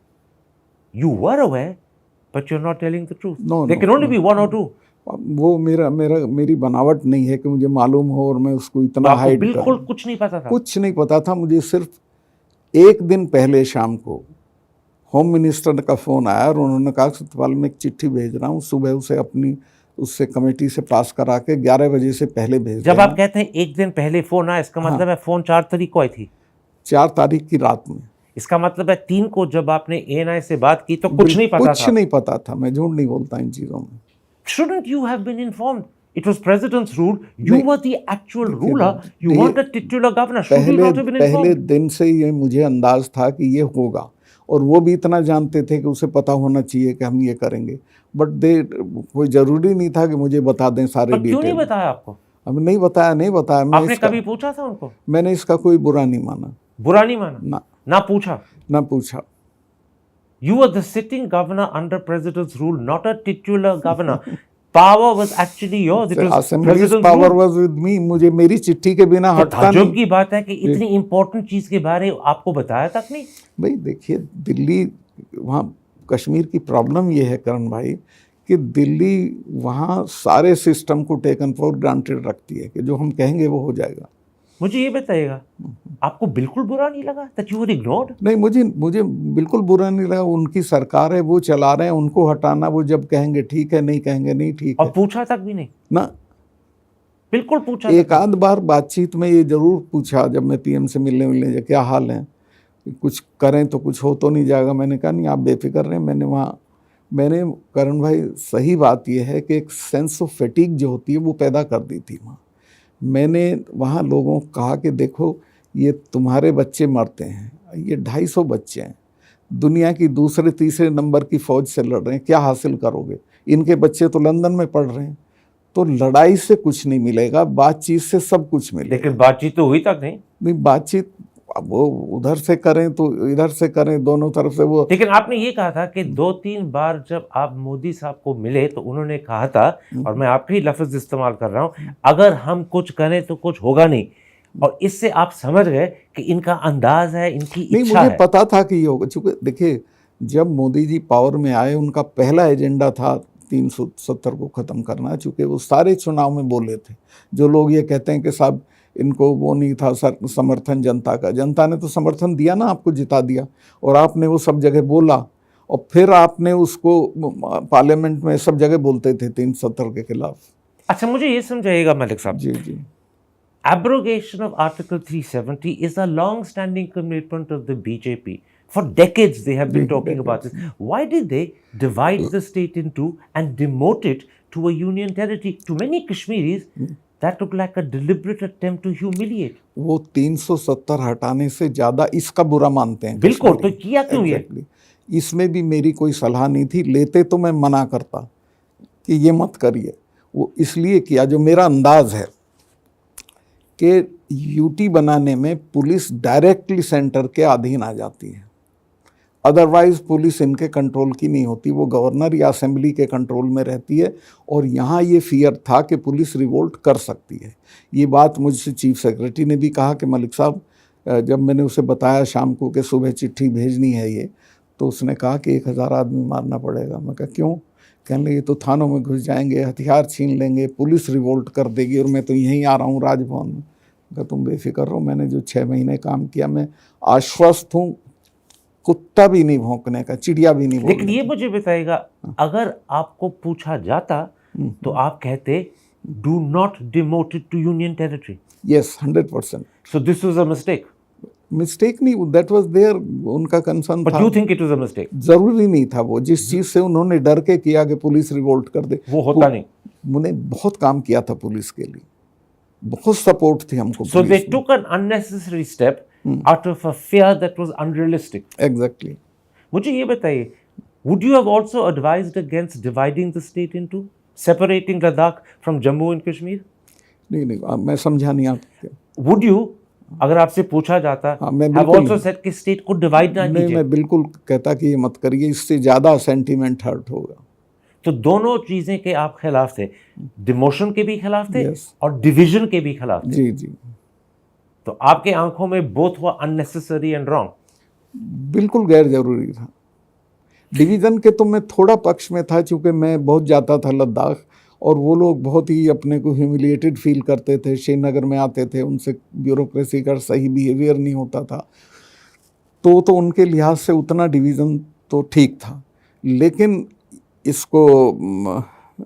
you were aware, but you're not telling the truth. No, there no, can only no. be 1 or 2. वो मेरी बनावट नहीं है कि मुझे मालूम हो और मैं उसको इतना आपको हाइड बिल्कुल कुछ नहीं पता था. कुछ नहीं पता था. मुझे सिर्फ एक दिन पहले शाम को होम मिनिस्टर का फ़ोन आया और उन्होंने कहा सत्यपाल मैं एक चिट्ठी भेज रहा हूँ, सुबह उसे अपनी उससे कमेटी से पास करा के 11 बजे से पहले भेज. जब आप कहते हैं एक दिन पहले फ़ोन आया, इसका मतलब है फ़ोन 4 तारीख को आई थी. 4 तारीख की रात में. इसका मतलब है 3 को जब आपने ANI से बात की तो कुछ नहीं पता था. कुछ नहीं पता था. मैं झूठ नहीं बोलता इन चीज़ों में. Shouldn't you have been informed? It was president's rule. You were the actual ruler. You weren't a titular governor. Should you not have been पहले informed? दिन से ये मुझे अंदाज था कि ये होगा और वो भी इतना जानते थे कि उसे पता होना चाहिए कि हम ये करेंगे. बट कोई ज़रूरी नहीं था कि मुझे बता दें सारे पर क्यों नहीं डिटेल. बताया आपको? अब नहीं बताया. मैं आपने इसका कभी पूछा था उनको? मैंने इसका कोई बुरा नहीं माना. बुरा नहीं माना? ना पूछा? ना पूछा. You were the sitting governor under president's rule, not a titular governor. Power was actually yours. It was Assembly's president's power rule. was with me. मुझे मेरी चिट्ठी के बिना हटता ताज्जुब नहीं. की बात है कि इतनी इंपॉर्टेंट चीज के बारे आपको बताया तक नहीं. भाई देखिए, दिल्ली वहाँ कश्मीर की प्रॉब्लम ये है करण भाई कि दिल्ली वहाँ सारे सिस्टम को टेकन फॉर ग्रांटेड रखती है कि जो हम कहेंगे वो हो जाएगा. मुझे ये बताइएगा, आपको बिल्कुल बुरा नहीं लगा that you were ignored? नहीं, मुझे बिल्कुल बुरा नहीं लगा। उनकी सरकार है, वो चला रहे हैं, उनको हटाना, वो जब कहेंगे ठीक है, नहीं कहेंगे नहीं ठीक और है पूछा तक भी नहीं, ना। बिल्कुल पूछा एक तक नहीं। आध बार बातचीत में ये जरूर पूछा जब मैं पीएम से मिलने क्या हाल है, कुछ करें तो कुछ हो तो नहीं जाएगा। मैंने कहा नहीं, आप बेफिक्र रहें। मैंने करण भाई, सही बात यह है कि एक सेंस ऑफ फैटिग जो होती है वो पैदा कर दी थी वहाँ। मैंने वहाँ लोगों को कहा कि देखो, ये तुम्हारे बच्चे मरते हैं, ये 250 बच्चे हैं, दुनिया की दूसरे तीसरे नंबर की फ़ौज से लड़ रहे हैं, क्या हासिल करोगे? इनके बच्चे तो लंदन में पढ़ रहे हैं। तो लड़ाई से कुछ नहीं मिलेगा, बातचीत से सब कुछ मिलेगा। लेकिन बातचीत तो हुई तक नहीं। बातचीत अब वो उधर से करें तो इधर से करें, दोनों तरफ से वो। लेकिन आपने ये कहा था कि 2-3 बार जब आप मोदी साहब को मिले तो उन्होंने कहा था, और मैं आपके ही लफ्ज इस्तेमाल कर रहा हूं, अगर हम कुछ करें तो कुछ होगा नहीं। और इससे आप समझ गए कि इनका अंदाज है, इनकी नहीं, इच्छा मुझे है। पता था कि ये होगा, चूंकि देखिए जब मोदी जी पावर में आए, उनका पहला एजेंडा था 370 को ख़त्म करना। चूंकि वो सारे चुनाव में बोले थे। जो लोग ये कहते हैं कि साहब इनको वो नहीं था समर्थन जनता का, जनता ने तो समर्थन दिया ना, आपको जिता दिया, और आपने वो सब जगह बोला, और फिर आपने उसको पार्लियामेंट में सब जगह बोलते थे 370 के खिलाफ। अच्छा, मुझे ये समझाइएगा मलिक साहब, जी जी। abrogation of Article 370 is a long-standing commitment of the BJP. For decades they have been talking about this. Why did they divide the state in two and demote it to a union territory? To many Kashmiris, that looked like a deliberate attempt to humiliate. वो 370 हटाने से ज़्यादा इसका बुरा मानते हैं। बिल्कुल, तो किया क्यों ये? Exactly. इसमें भी मेरी कोई सलाह नहीं थी, लेते तो मैं मना करता कि ये मत करिए। वो इसलिए किया, जो मेरा अंदाज है कि यूटी बनाने में पुलिस डायरेक्टली सेंटर के अधीन आ जाती है। अदरवाइज पुलिस इनके कंट्रोल की नहीं होती, वो गवर्नर या असेंबली के कंट्रोल में रहती है। और यहाँ ये फियर था कि पुलिस रिवोल्ट कर सकती है। ये बात मुझसे चीफ सेक्रेटरी ने भी कहा कि मलिक साहब, जब मैंने उसे बताया शाम को कि सुबह चिट्ठी भेजनी है ये, तो उसने कहा कि 1000 आदमी मारना पड़ेगा। मैं कहा क्यों? कहने लगे ये तो थानों में घुस जाएंगे, हथियार छीन लेंगे, पुलिस रिवोल्ट कर देगी, और मैं तो यहीं आ रहा हूँ राजभवन में। कहा तुम बेफिक्र रहो, मैंने जो 6 महीने काम किया, मैं आश्वस्त हूँ, कुत्ता भी नहीं भौंकने का, चिड़िया भी नहीं भौंकने। लेकिन ये मुझे बताइएगा, अगर आपको पूछा जाता तो आप कहते do not demote it to union territory? Yes, 100%। So this was a mistake? Mistake नहीं, दैट वाज देयर, उनका कंसर्न था। But you think it was a mistake? जरूरी नहीं था। वो जिस चीज से उन्होंने डर के किया कि पुलिस रिवोल्ट कर दे, वो होता नहीं। उन्होंने बहुत काम किया था पुलिस के लिए, बहुत सपोर्ट थी हमको। So they took an unnecessary step out of a fear that was unrealistic. Exactly. मुझे ये बताइए, would you have also advised against dividing the state into, separating Ladakh from Jammu and Kashmir? नहीं, मैं समझा नहीं आपको। Would you, अगर आपसे पूछा जाता, मैं have बिल्कुल also said कि स्टेट को डिवाइड ना नहीं, कीजिए? मैं बिल्कुल कहता कि ये मत करिए, इससे ज़्यादा सेंटीमेंट हर्ट होगा। तो दोनों चीजें के आप खिलाफ थे, डिमोशन के भी खिलाफ थे Yes. और डिवीजन के भी खिलाफ थे। जी जी, तो आपके आंखों में बोथ हुआ अननेसेसरी एंड रॉन्ग। बिल्कुल गैर जरूरी था। डिवीज़न के तो मैं थोड़ा पक्ष में था, चूँकि मैं बहुत जाता था लद्दाख, और वो लोग बहुत ही अपने को ह्यूमिलिएटेड फील करते थे। श्रीनगर में आते थे, उनसे ब्यूरोक्रेसी का सही बिहेवियर नहीं होता था, तो उनके लिहाज से उतना डिवीज़न तो ठीक था। लेकिन इसको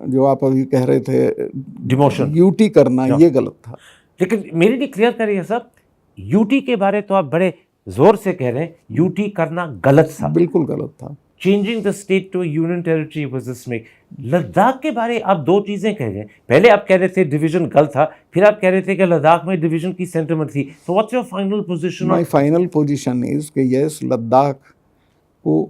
जो आप अभी कह रहे थे, डिमोशन, यूटी करना, ये गलत था। लेकिन मेरे लिए क्लियर करिए साहब, यूटी के बारे तो आप बड़े जोर से कह रहे हैं, यूटी करना गलत था, बिल्कुल गलत था। Changing the state to union territory was the mistake. Ladakh के बारे आप दो चीजें कह रहे हैं, पहले आप कह रहे थे डिवीजन गलत था, फिर आप कह रहे थे कि लद्दाख में डिवीजन की सेंटिमेंट थी। So what's your final position? My final position is कि यस, लद्दाख को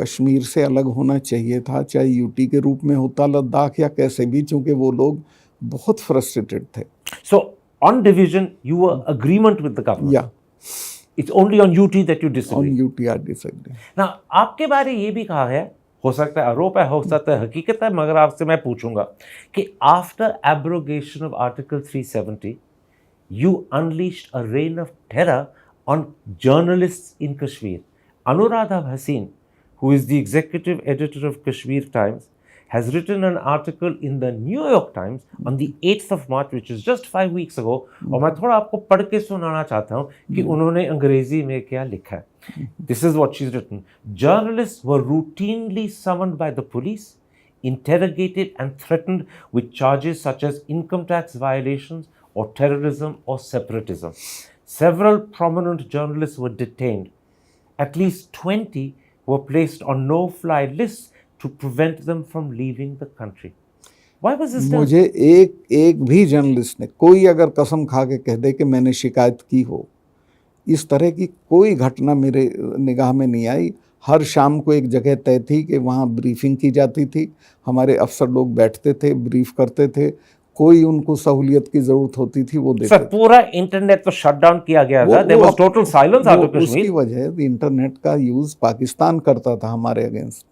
कश्मीर से अलग होना चाहिए था, चाहे यूटी के रूप में होता लद्दाख या कैसे भी, चूंकि वो लोग बहुत फ्रस्ट्रेटेड थे। So on division you were agreement with the government? या it's only on UT that you on disagree? UT I disagree. ना आपके बारे ये भी कहा है, हो सकता है आरोप है, हो सकता है हकीकत है, मगर आपसे मैं पूछूंगा कि after abrogation of article 370 you unleashed a rain of terror on journalists in Kashmir. Anuradha Bhasin, who is the executive editor of Kashmir Times, has written an article in the New York Times on the 8th of March, which is just 5 weeks ago. और मैं थोड़ा आपको पढ़ के सुनाना चाहता हूँ कि उन्होंने अंग्रेजी में क्या लिखा है. This is what she's written. Journalists were routinely summoned by the police, interrogated and threatened with charges such as income tax violations or terrorism or separatism. Several prominent journalists were detained. At least 20 were placed on no-fly lists to prevent them from leaving the country. Why was this done? मुझे एक भी journalist ने, कोई अगर कसम खा के कह दे कि मैंने शिकायत की हो, इस तरह की कोई घटना मेरे निगाह में नहीं आई. हर शाम को एक जगह तय थी कि वहाँ ब्रीफिंग की जाती थी, हमारे अफसर लोग बैठते थे, ब्रीफ करते थे, कोई उनको सहूलियत की जरूरत होती थी वो देते सर, पूरा इंटरनेट तो शट डाउन किया गया था. There was total silence out of Kashmir. उसकी वजह इंटरनेट का यूज पाकिस्तान करता था हमारे अगेंस्ट.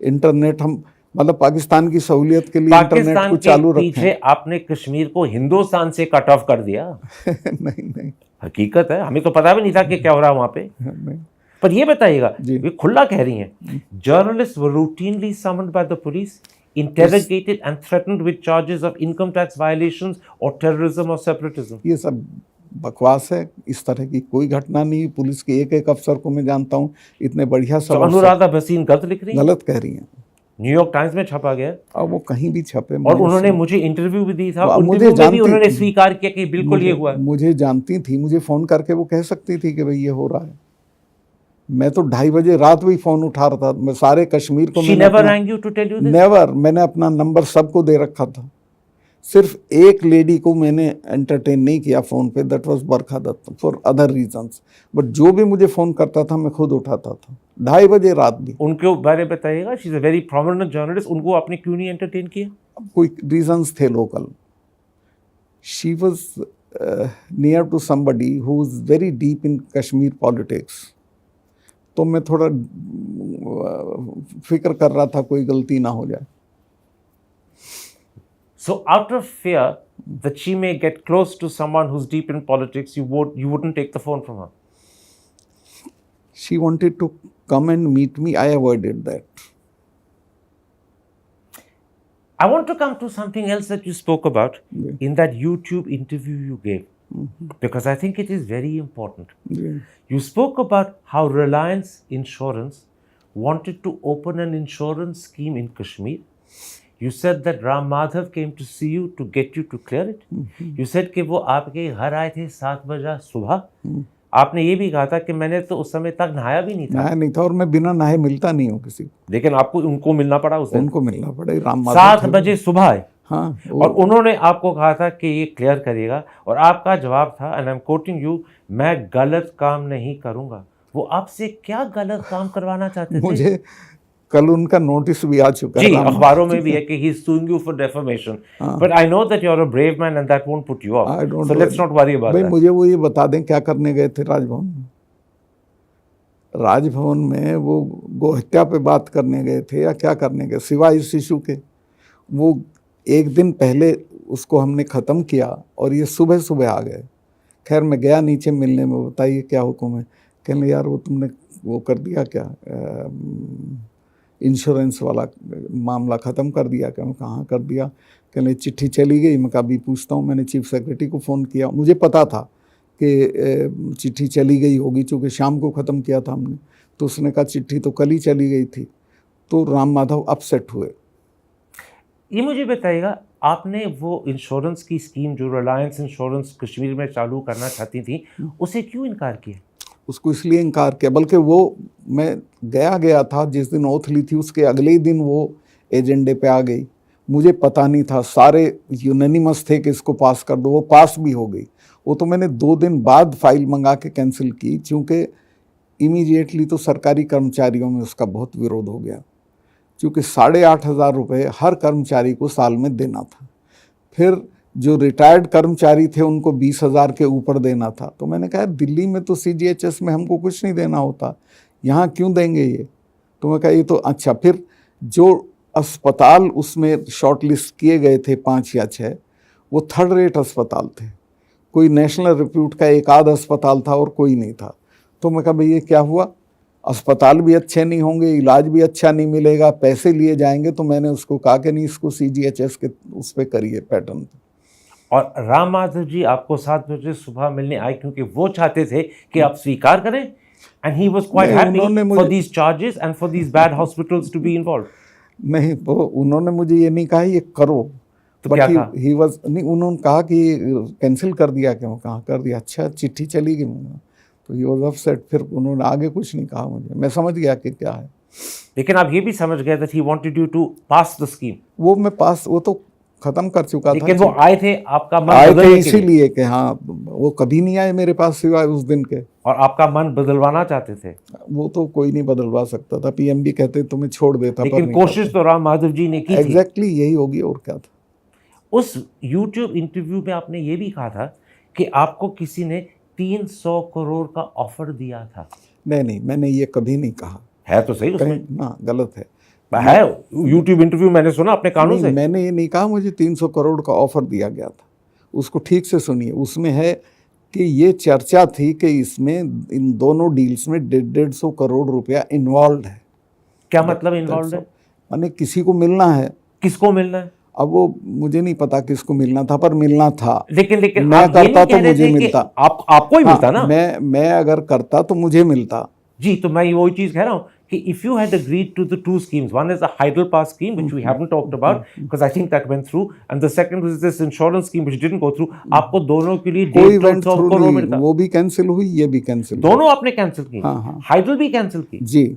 इंटरनेट हम मतलब पाकिस्तान की सहूलियत के लिए इंटरनेट को चालू रखें. पीछे आपने कश्मीर को हिंदुस्तान से कट ऑफ कर दिया. नहीं हकीकत है, हमें तो पता भी नहीं था कि क्या हो रहा है वहां पे. नहीं. पर ये बताइएगा, वे खुला कह रही हैं, journalist were routinely summoned by the police, interrogated and threatened with charges of income tax violations or terrorism or separatism. ये सब बकवास है. इस तरह की कोई घटना नहीं. पुलिस के एक अफसर को मैं जानता हूँ, इतने बढ़िया सब. अनुराधा भसीन गलत लिख रही हैं, गलत कह रही हैं. न्यूयॉर्क टाइम्स में छपा गया और वो कहीं भी छपे. और उन्होंने मुझे इंटरव्यू भी दी था. उन्होंने स्वीकार किया कि बिल्कुल ये हुआ. मुझे जानती थी, मुझे फोन करके वो कह सकती थी कि भाई ये हो रहा है. मैं तो 2:30 बजे रात भी फोन उठा रहा था. मैं सारे कश्मीर को नेवर मैंने अपना नंबर सबको दे रखा था. सिर्फ एक लेडी को मैंने एंटरटेन नहीं किया फोन पे, that was Barkha Dutt, for other reasons. But जो भी मुझे फोन करता था मैं खुद उठाता था, 2:30 बजे रात भी. उनके बारे में बताइएगा. She is a very prominent journalist. उनको आपने क्यों नहीं एंटरटेन किया? अब कोई रीजंस थे local. She was near to somebody who is very deep in Kashmir politics. तो मैं थोड़ा फिक्र कर रहा था कोई गलती ना हो जाए. So out of fear that she may get close to someone who's deep in politics, you wouldn't take the phone from her. She wanted to come and meet me. I avoided that. I want to come to something else that you spoke about in that YouTube interview you gave. Because I think it is very important. You spoke about how Reliance Insurance wanted to open an insurance scheme in Kashmir. You said that Ram Madhav came to see you to get you to clear it. You said कि वो आपके घर आए थे 7 बजे सुबह. आपने ये भी कहा था कि मैंने तो उस समय तक नहाया भी नहीं था. और मैं बिना नहाए मिलता नहीं हूँ किसी को. लेकिन आपको उनको मिलना पड़ा उस दिन. उनको मिलना पड़ा. राम माधव 7 बजे सुबह आए. हाँ, और उन्होंने आपको कहा था कि ये क्लियर करिएगा, और आपका जवाब था, and I am quoting you, मैं गलत काम नहीं करूंगा. वो आपसे क्या गलत काम करवाना चाहते थे? मुझे कल उनका नोटिस भी आ चुका है. जी, अखबारों में भी है कि he is suing you for defamation. But I know that you are a brave man and that won't put you off. So let's not worry about that. मुझे वो ये बता दें क्या करने गए थे राजभवन में. राजभवन में वो गोहत्या पे बात करने गए थे या क्या करने गए, सिवाय इस इशू के? वो एक दिन पहले उसको हमने ख़त्म किया और ये सुबह सुबह आ गए. खैर मैं गया नीचे मिलने में, बताइए क्या हुक्म है? कहने यार वो तुमने वो कर दिया क्या, इंश्योरेंस वाला मामला ख़त्म कर दिया क्या? मैं कहाँ कर दिया? कहने चिट्ठी चली गई. मैं कभी पूछता हूँ. मैंने चीफ सेक्रेटरी को फ़ोन किया, मुझे पता था कि चिट्ठी चली गई होगी चूँकि शाम को ख़त्म किया था हमने. तो उसने कहा चिट्ठी तो कल ही चली गई थी. तो राम माधव अपसेट हुए. ये मुझे बताइएगा, आपने वो इंश्योरेंस की स्कीम जो रिलायंस इंश्योरेंस कश्मीर में चालू करना चाहती थी, उसे क्यों इनकार किया? उसको इसलिए इनकार किया, बल्कि वो मैं गया था जिस दिन ओथ ली थी, उसके अगले ही दिन वो एजेंडे पे आ गई. मुझे पता नहीं था, सारे यूनानिमस थे कि इसको पास कर दो. वो पास भी हो गई. वो तो मैंने 2 दिन बाद फाइल मंगा के कैंसिल की, क्योंकि इमीडिएटली तो सरकारी कर्मचारियों में उसका बहुत विरोध हो गया, क्योंकि 8,500 रुपये हर कर्मचारी को साल में देना था. फिर जो रिटायर्ड कर्मचारी थे उनको 20,000 के ऊपर देना था. तो मैंने कहा दिल्ली में तो CGHS में हमको कुछ नहीं देना होता, यहाँ क्यों देंगे ये? तो मैं कहा ये तो अच्छा. फिर जो अस्पताल उसमें शॉर्ट लिस्ट किए गए थे 5 या 6, वो 3rd रेट अस्पताल थे. कोई नेशनल रिप्यूट का एक आध अस्पताल था और कोई नहीं था. तो मैं कहा भाई ये क्या हुआ? अस्पताल भी अच्छे नहीं होंगे, इलाज भी अच्छा नहीं मिलेगा, पैसे लिए जाएंगे। तो मैंने उसको कहा कि नहीं, इसको CGHS के उस पर करिए, पैटर्न पे। और राम माधव जी आपको 7 बजे सुबह मिलने आए क्योंकि वो चाहते थे कि आप स्वीकार करें, एंड ही वाज क्वाइट नहीं, उन्होंने हैप्पी मुझे- for these charges and for these bad hospitals to be involve. नहीं, वो उन्होंने मुझे ये नहीं कहा ये करो, तो क्या कहा? ही वाज नहीं, उन्होंने कहा कि कैंसिल कर दिया। क्यों? कहाँ कर दिया? अच्छा, चिट्ठी चली गई। तो ही वाज अपसेट। फिर उन्होंने आगे कुछ नहीं कहा मुझे, मैं समझ गया कि क्या है। लेकिन आप ये भी समझ गए that he wanted you to pass the scheme. वो मैं पास, वो तो खत्म कर चुका था। लेकिन वो आए थे आपका मन आए थे बदलने के लिए, इसीलिए कि हाँ, वो कभी नहीं आए मेरे पास सिवाय उस दिन के। और आपका मन बदलवाना चाहते थे। वो तो कोई नहीं बदलवा सकता था। PM भी कहते तुम्हें छोड़ देता, पर लेकिन नहीं कोशिश तो राम माधव जी ने की थी। एग्जैक्टली यही होगी, और क्या था। उस YouTube इंटरव्यू में आपने ये भी कहा था कि आपको किसी ने 300 करोड़ का ऑफर दिया था। नहीं, मैंने ये कभी नहीं कहा। है तो सही उसमें, कहीं ना, गलत है। है YouTube इंटरव्यू मैंने सुना अपने कानों से। मैंने ये नहीं कहा मुझे 300 करोड़ का ऑफर दिया गया था। उसको ठीक से सुनिए। उसमें है कि ये चर्चा थी कि इसमें, इन दोनों डील्स में 150 करोड़ रुपया इन्वॉल्व है। क्या मतलब इन्वॉल्व है? माने किसी को मिलना है। किसको मिलना है? अब वो मुझे नहीं पता किसको मिलना था, पर मिलना था। लेकिन मैं आप ये करता नहीं तो कह रहे मुझे थे कि मिलता। आपको ही मिलता ना। मैं अगर करता तो मुझे मिलता। जी, तो मैं वही चीज कह रहा हूं कि if you had agreed to the two schemes, one is the Hyderabad scheme which we haven't talked about because I think that went through, and the second was this insurance scheme which didn't go through. आपको दोनों के लिए कोई event 150 through crore नहीं, मिलता। वो भी cancel हुई, ये भी कैंसिल। दोनों आपने कैंसिल की। हाँ। हाइडल भी कैंसिल की। जी।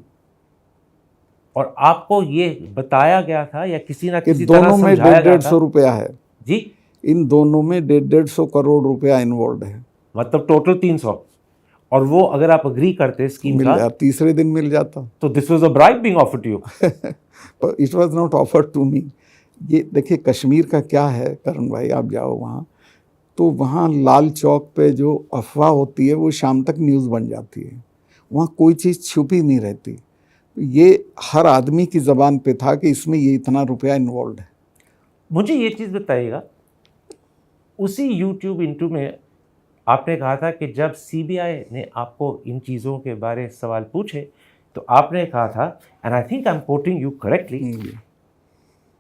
और आपको ये बताया गया था या किसी ना किसी दोनों तरह में समझाया गया 150 रुपया है जी। इन दोनों में 150 करोड़ रुपया इन्वॉल्व है। मतलब टोटल 300, और वो अगर आप अग्री करते स्कीम मिल का जाता, तीसरे दिन मिल जाता। तो this was a bribe being offered to you. पर it was not offered to me. ये देखिए कश्मीर का क्या है करण भाई, आप जाओ वहाँ तो वहाँ लाल चौक पे जो अफवाह होती है वो शाम तक न्यूज़ बन जाती है। वहाँ कोई चीज़ छुपी नहीं रहती। ये हर आदमी की ज़बान पे था कि इसमें ये इतना रुपया इन्वॉल्व है। मुझे ये चीज़ बताइएगा, उसी YouTube इंटरव्यू में आपने कहा था कि जब CBI ने आपको इन चीज़ों के बारे सवाल पूछे तो आपने कहा था, and I think I am quoting you correctly,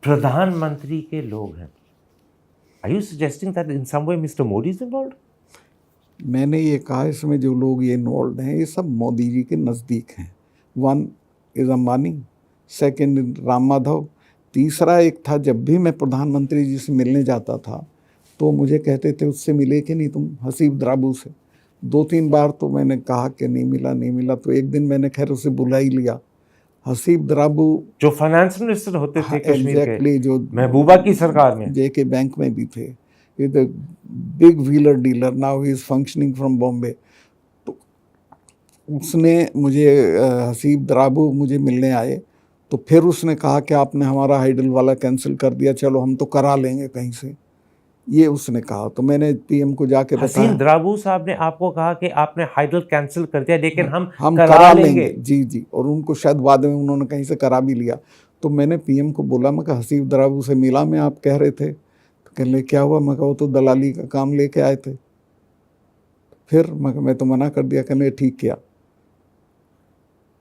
प्रधानमंत्री के लोग हैं। Are you suggesting that in some way mister Modi is involved? मैंने ये कहा इसमें जो लोग ये इन्वॉल्व हैं ये सब मोदी जी के नज़दीक हैं। One is Ambani, second Ram Madhav, तीसरा एक था जब भी मैं प्रधानमंत्री जी से मिलने जाता था तो मुझे कहते थे उससे मिले कि नहीं तुम, हसीब द्राबू से। 2-3 बार तो मैंने कहा कि नहीं मिला। तो एक दिन मैंने खैर उसे बुला ही लिया। हसीब द्राबू जो फाइनेंस मिनिस्टर होते थे कश्मीर एग्जैक्टली, जो महबूबा की सरकार में, JK बैंक में भी थे। ये the big wheeler dealer, now he is functioning from Bombay. तो उसने मुझे, हसीब द्राबू मुझे मिलने आए तो फिर उसने कहा कि आपने हमारा हाइडल वाला कैंसिल कर दिया, चलो हम तो करा लेंगे कहीं से, ये उसने कहा। तो मैंने PM को जाके बताया। हसीन द्राबू साहब ने आपको कहा कि आपने हाइडल कैंसिल कर दिया लेकिन हम करा लेंगे। जी। और उनको शायद बाद में उन्होंने कहीं से करा भी लिया। तो मैंने PM को बोला, मैं कहा हसीब द्राबू से मिला मैं, आप कह रहे थे। तो कहने क्या हुआ? मैं कहा वो तो दलाली का काम लेके आए थे। फिर मैं तो मना कर दिया, कहने ठीक किया।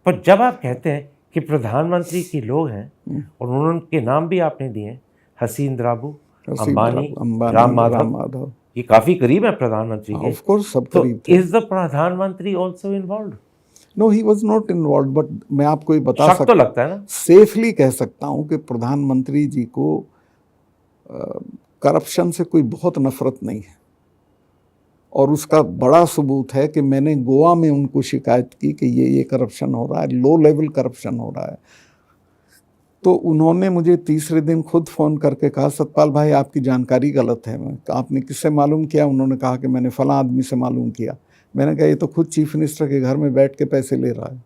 पर जब आप कहते हैं कि प्रधानमंत्री के लोग हैं और उनके नाम भी आपने दिए, हसीन द्राबू, अंबानी, राम माधव, ये काफी करीब है प्रधानमंत्री के। ऑफ कोर्स सब तो करीब थे। इज द प्रधानमंत्री also involved? No, he was not involve, but मैं आपको ये बता शक तो लगता है ना, सेफली कह सकता हूँ कि प्रधानमंत्री जी को करप्शन से कोई बहुत नफरत नहीं है। और उसका बड़ा सबूत है कि मैंने गोवा में उनको शिकायत की कि ये करप्शन हो रहा है, लो लेवल करप्शन हो रहा है। तो उन्होंने मुझे तीसरे दिन खुद फ़ोन करके कहा, सतपाल भाई आपकी जानकारी गलत है। मैं आपने किससे मालूम किया? उन्होंने कहा कि मैंने फलां आदमी से मालूम किया। मैंने कहा ये तो खुद चीफ मिनिस्टर के घर में बैठ के पैसे ले रहा है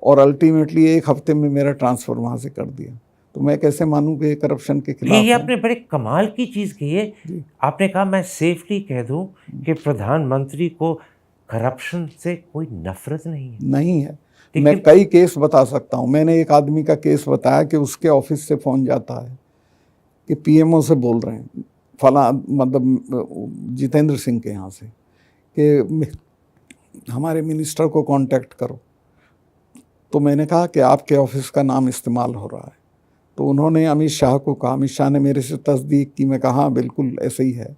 और अल्टीमेटली 1 हफ्ते में मेरा ट्रांसफ़र वहाँ से कर दिया। तो मैं कैसे मानूं कि ये करप्शन के खिलाफ ये है? आपने बड़े कमाल की चीज़ कही है। आपने कहा मैं सेफली कह दूं कि प्रधानमंत्री को करप्शन से कोई नफरत नहीं है। नहीं है। मैं कई केस बता सकता हूँ। मैंने एक आदमी का केस बताया कि उसके ऑफिस से फ़ोन जाता है कि PMO से बोल रहे हैं, फला मतलब जितेंद्र सिंह के यहाँ से, कि हमारे मिनिस्टर को कांटेक्ट करो। तो मैंने कहा कि आपके ऑफिस का नाम इस्तेमाल हो रहा है। तो उन्होंने अमित शाह को कहा, अमित शाह ने मेरे से तस्दीक की। मैं कहा हाँ बिल्कुल ऐसे ही है,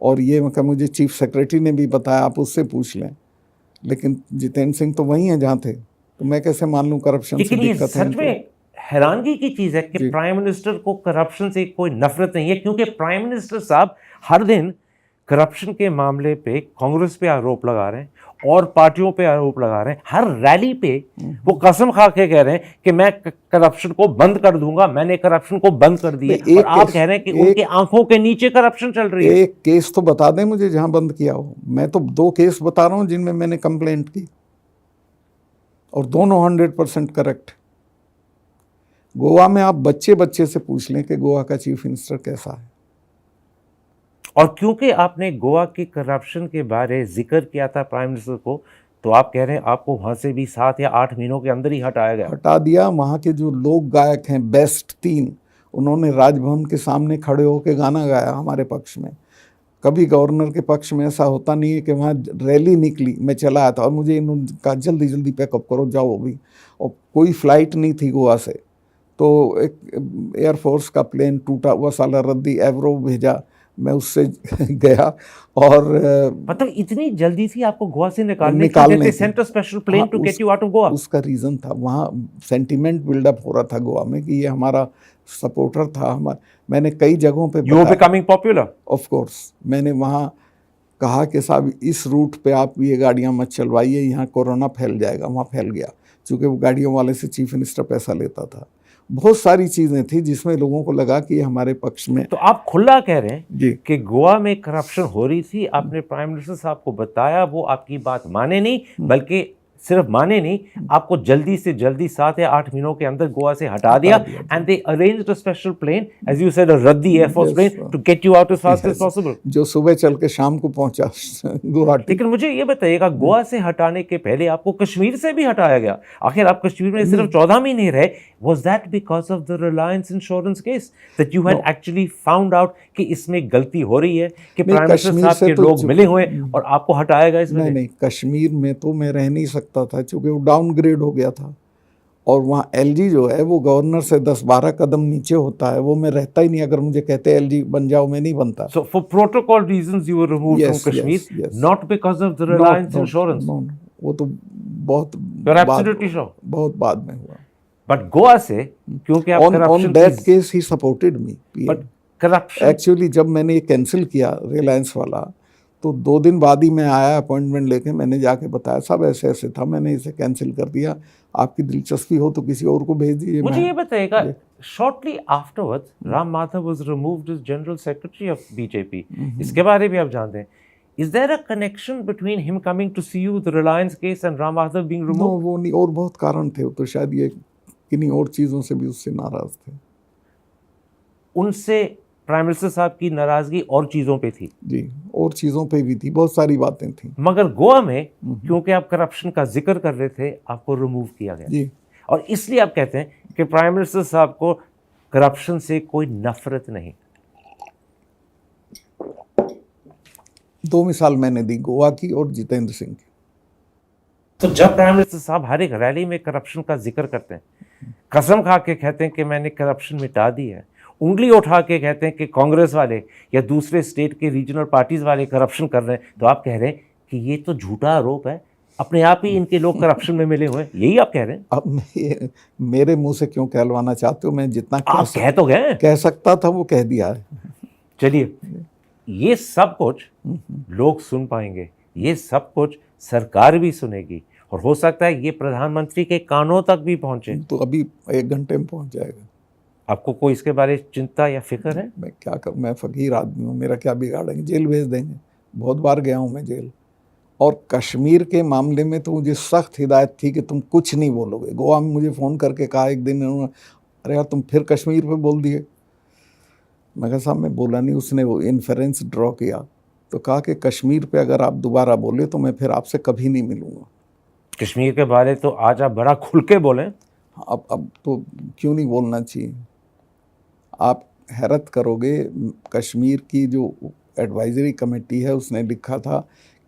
और ये मैं कहा मुझे चीफ सेक्रेटरी ने भी बताया, आप उससे पूछ लें। लेकिन जितेंद्र सिंह तो वही हैं जहाँ थे, तो मैं कैसे मान लूँ करप्शन से लेकिन ये दिक्कत है सच इनको। में हैरानगी की चीज है कि जी। प्राइम मिनिस्टर को करप्शन से कोई नफरत नहीं है, क्योंकि प्राइम मिनिस्टर साहब हर दिन करप्शन के मामले पे कांग्रेस पे आरोप लगा रहे हैं और पार्टियों पे आरोप लगा रहे हैं। हर रैली पे वो कसम खा के कह रहे हैं कि मैं करप्शन को बंद कर दूंगा, मैंने करप्शन को बंद कर दिया। नहीं, एक और आप केस- कह रहे हैं कि एक- उनकी आंखों के नीचे करप्शन चल रही है। एक केस तो बता दें मुझे जहां बंद किया हो। मैं तो 2 केस बता रहा हूं जिनमें मैंने कंप्लेंट की, और दोनों 100% करेक्ट। गोवा में आप बच्चे बच्चे से पूछ लें कि गोवा का चीफ मिनिस्टर कैसा है। और क्योंकि आपने गोवा की करप्शन के बारे जिक्र किया था प्राइम मिनिस्टर को, तो आप कह रहे हैं आपको वहां से भी 7 या 8 महीनों के अंदर ही हटाया गया। हटा दिया। वहाँ के जो लोक गायक हैं बेस्ट 3, उन्होंने राजभवन के सामने खड़े होकर गाना गाया हमारे पक्ष में। कभी गवर्नर के पक्ष में ऐसा होता नहीं है कि वहाँ रैली निकली, मैं चला आया था और मुझे इन्होंने कहा जल्दी जल्दी पैकअप करो जाओ अभी, और कोई फ्लाइट नहीं थी गोवा से। तो एक एयरफोर्स का प्लेन टूटा हुआ साला रद्दी एवरो भेजा, मैं उससे गया, और मतलब इतनी जल्दी थी आपको गोवा से निकालने निकालने की, थी। Centre special plane to get you out of Goa. उसका रीज़न था, वहाँ सेंटिमेंट बिल्डअप हो रहा था गोवा में कि ये हमारा सपोर्टर था। हमारा, मैंने कई जगहों पे you are becoming popular. Of course मैंने वहाँ कहा कि साहब इस रूट पे आप ये गाड़ियाँ मत चलवाइए, यहाँ कोरोना फैल जाएगा। वहाँ फैल गया, क्योंकि वो गाड़ियों वाले से चीफ मिनिस्टर पैसा लेता था। बहुत सारी चीज़ें थी जिसमें लोगों को लगा कि ये हमारे पक्ष में। तो आप खुला कह रहे हैं जी कि गोवा में करप्शन हो रही थी, आपने प्राइम मिनिस्टर साहब को बताया, वो आपकी बात माने नहीं, बल्कि सिर्फ माने नहीं, आपको जल्दी से जल्दी 7 या 8 महीनों के अंदर गोवा से हटा दिया। And they arranged a special plane, as you said, a रद्दी air force plane to get you out as fast as possible, जो सुबह चल के शाम को पहुंचा गुवाहाटी। लेकिन मुझे ये बताइएगा, गोवा से हटाने के पहले आपको कश्मीर से भी हटाया गया। आखिर आप कश्मीर में सिर्फ 14 महीने रहे। Was that because of the Reliance Insurance case that you had actually found out कि इसमें गलती हो रही है, कि प्राइम मिनिस्टर साहब के लोग मिले हुए और आपको हटाया गया इस वजह? नहीं, कश्मीर में तो मैं रह नहीं सकता था, क्योंकि वो डाउनग्रेड हो गया था। और वहाँ एलजी जो है वो गवर्नर से 10-12 कदम नीचे होता है, वो मैं रहता ही नहीं। अगर मुझे कहते एलजी बन जाओ, मैं नहीं बनता। So for protocol reasons you were removed from Kashmir, not because of the Reliance Insurance. वो तो बहुत You're absolutely sure. बहुत बाद में हुआ। But गोवा से, क्योंकि आप on that case he supported me. But corruption actually जब मैंने ये कैंसिल किया रिलायंस वाला, तो 2 दिन बाद ही मैं आया अपॉइंटमेंट लेके। मैंने जाके बताया साहब ऐसे ऐसे था, मैंने इसे कैंसिल कर दिया, आपकी दिलचस्पी हो तो किसी और को भेज दीजिए। मुझे ये बताइएगा, shortly afterwards Ram Madhav was removed as general secretary of BJP. इसके बारे में आप जानते हैं? Is there a connection between him coming to see you the Reliance case and Ram Madhav being removed? वो नहीं, और बहुत कारण थे, तो शायद ये किन्हीं और चीज़ों से भी उससे नाराज थे। उनसे प्राइम मिनिस्टर साहब की नाराजगी और चीज़ों पे थी? जी, और चीज़ों पे भी थी, बहुत सारी बातें थी। मगर गोवा में क्योंकि आप करप्शन का जिक्र कर रहे थे, आपको रिमूव किया गया। जी, और इसलिए आप कहते हैं कि प्राइम मिनिस्टर साहब को करप्शन से कोई नफरत नहीं। 2 मिसाल मैंने दी, गोवा की और जितेंद्र सिंह की। तो जब प्राइम मिनिस्टर साहब हर एक रैली में करप्शन का जिक्र करते हैं, कसम खा के कहते हैं कि मैंने करप्शन मिटा दी है, उंगली उठा के कहते हैं कि कांग्रेस वाले या दूसरे स्टेट के रीजनल पार्टीज वाले करप्शन कर रहे हैं, तो आप कह रहे हैं कि ये तो झूठा आरोप है, अपने आप ही इनके लोग करप्शन में मिले हुए हैं, यही आप कह रहे हैं? अब मेरे मुंह से क्यों कहलवाना चाहते हो? मैं जितना आप कह तो गए, कह सकता था वो कह दिया है। चलिए, ये सब कुछ लोग सुन पाएंगे, ये सब कुछ सरकार भी सुनेगी, और हो सकता है ये प्रधानमंत्री के कानों तक भी पहुंचे। तो अभी 1 घंटे में पहुंच जाएगा। आपको कोई इसके बारे में चिंता या फिक्र है? मैं क्या करूं, मैं फकीर आदमी हूं, मेरा क्या बिगाड़ेंगे? जेल भेज देंगे। बहुत बार गया हूं मैं जेल। और कश्मीर के मामले में तो मुझे सख्त हिदायत थी कि तुम कुछ नहीं बोलोगे। गोवा में मुझे फ़ोन करके कहा एक दिन उन्होंने, अरे यार तुम फिर कश्मीर पे बोल दिए। मैं कहा साहब मैं बोला नहीं। उसने वो इन्फरेंस ड्रॉ किया, तो कहा कि कश्मीर पे अगर आप दोबारा बोले तो मैं फिर आपसे कभी नहीं मिलूँगा। कश्मीर के बारे तो आज आप बड़ा खुल के बोलें। अब तो क्यों नहीं बोलना चाहिए? आप हैरत करोगे, कश्मीर की जो एडवाइजरी कमेटी है उसने लिखा था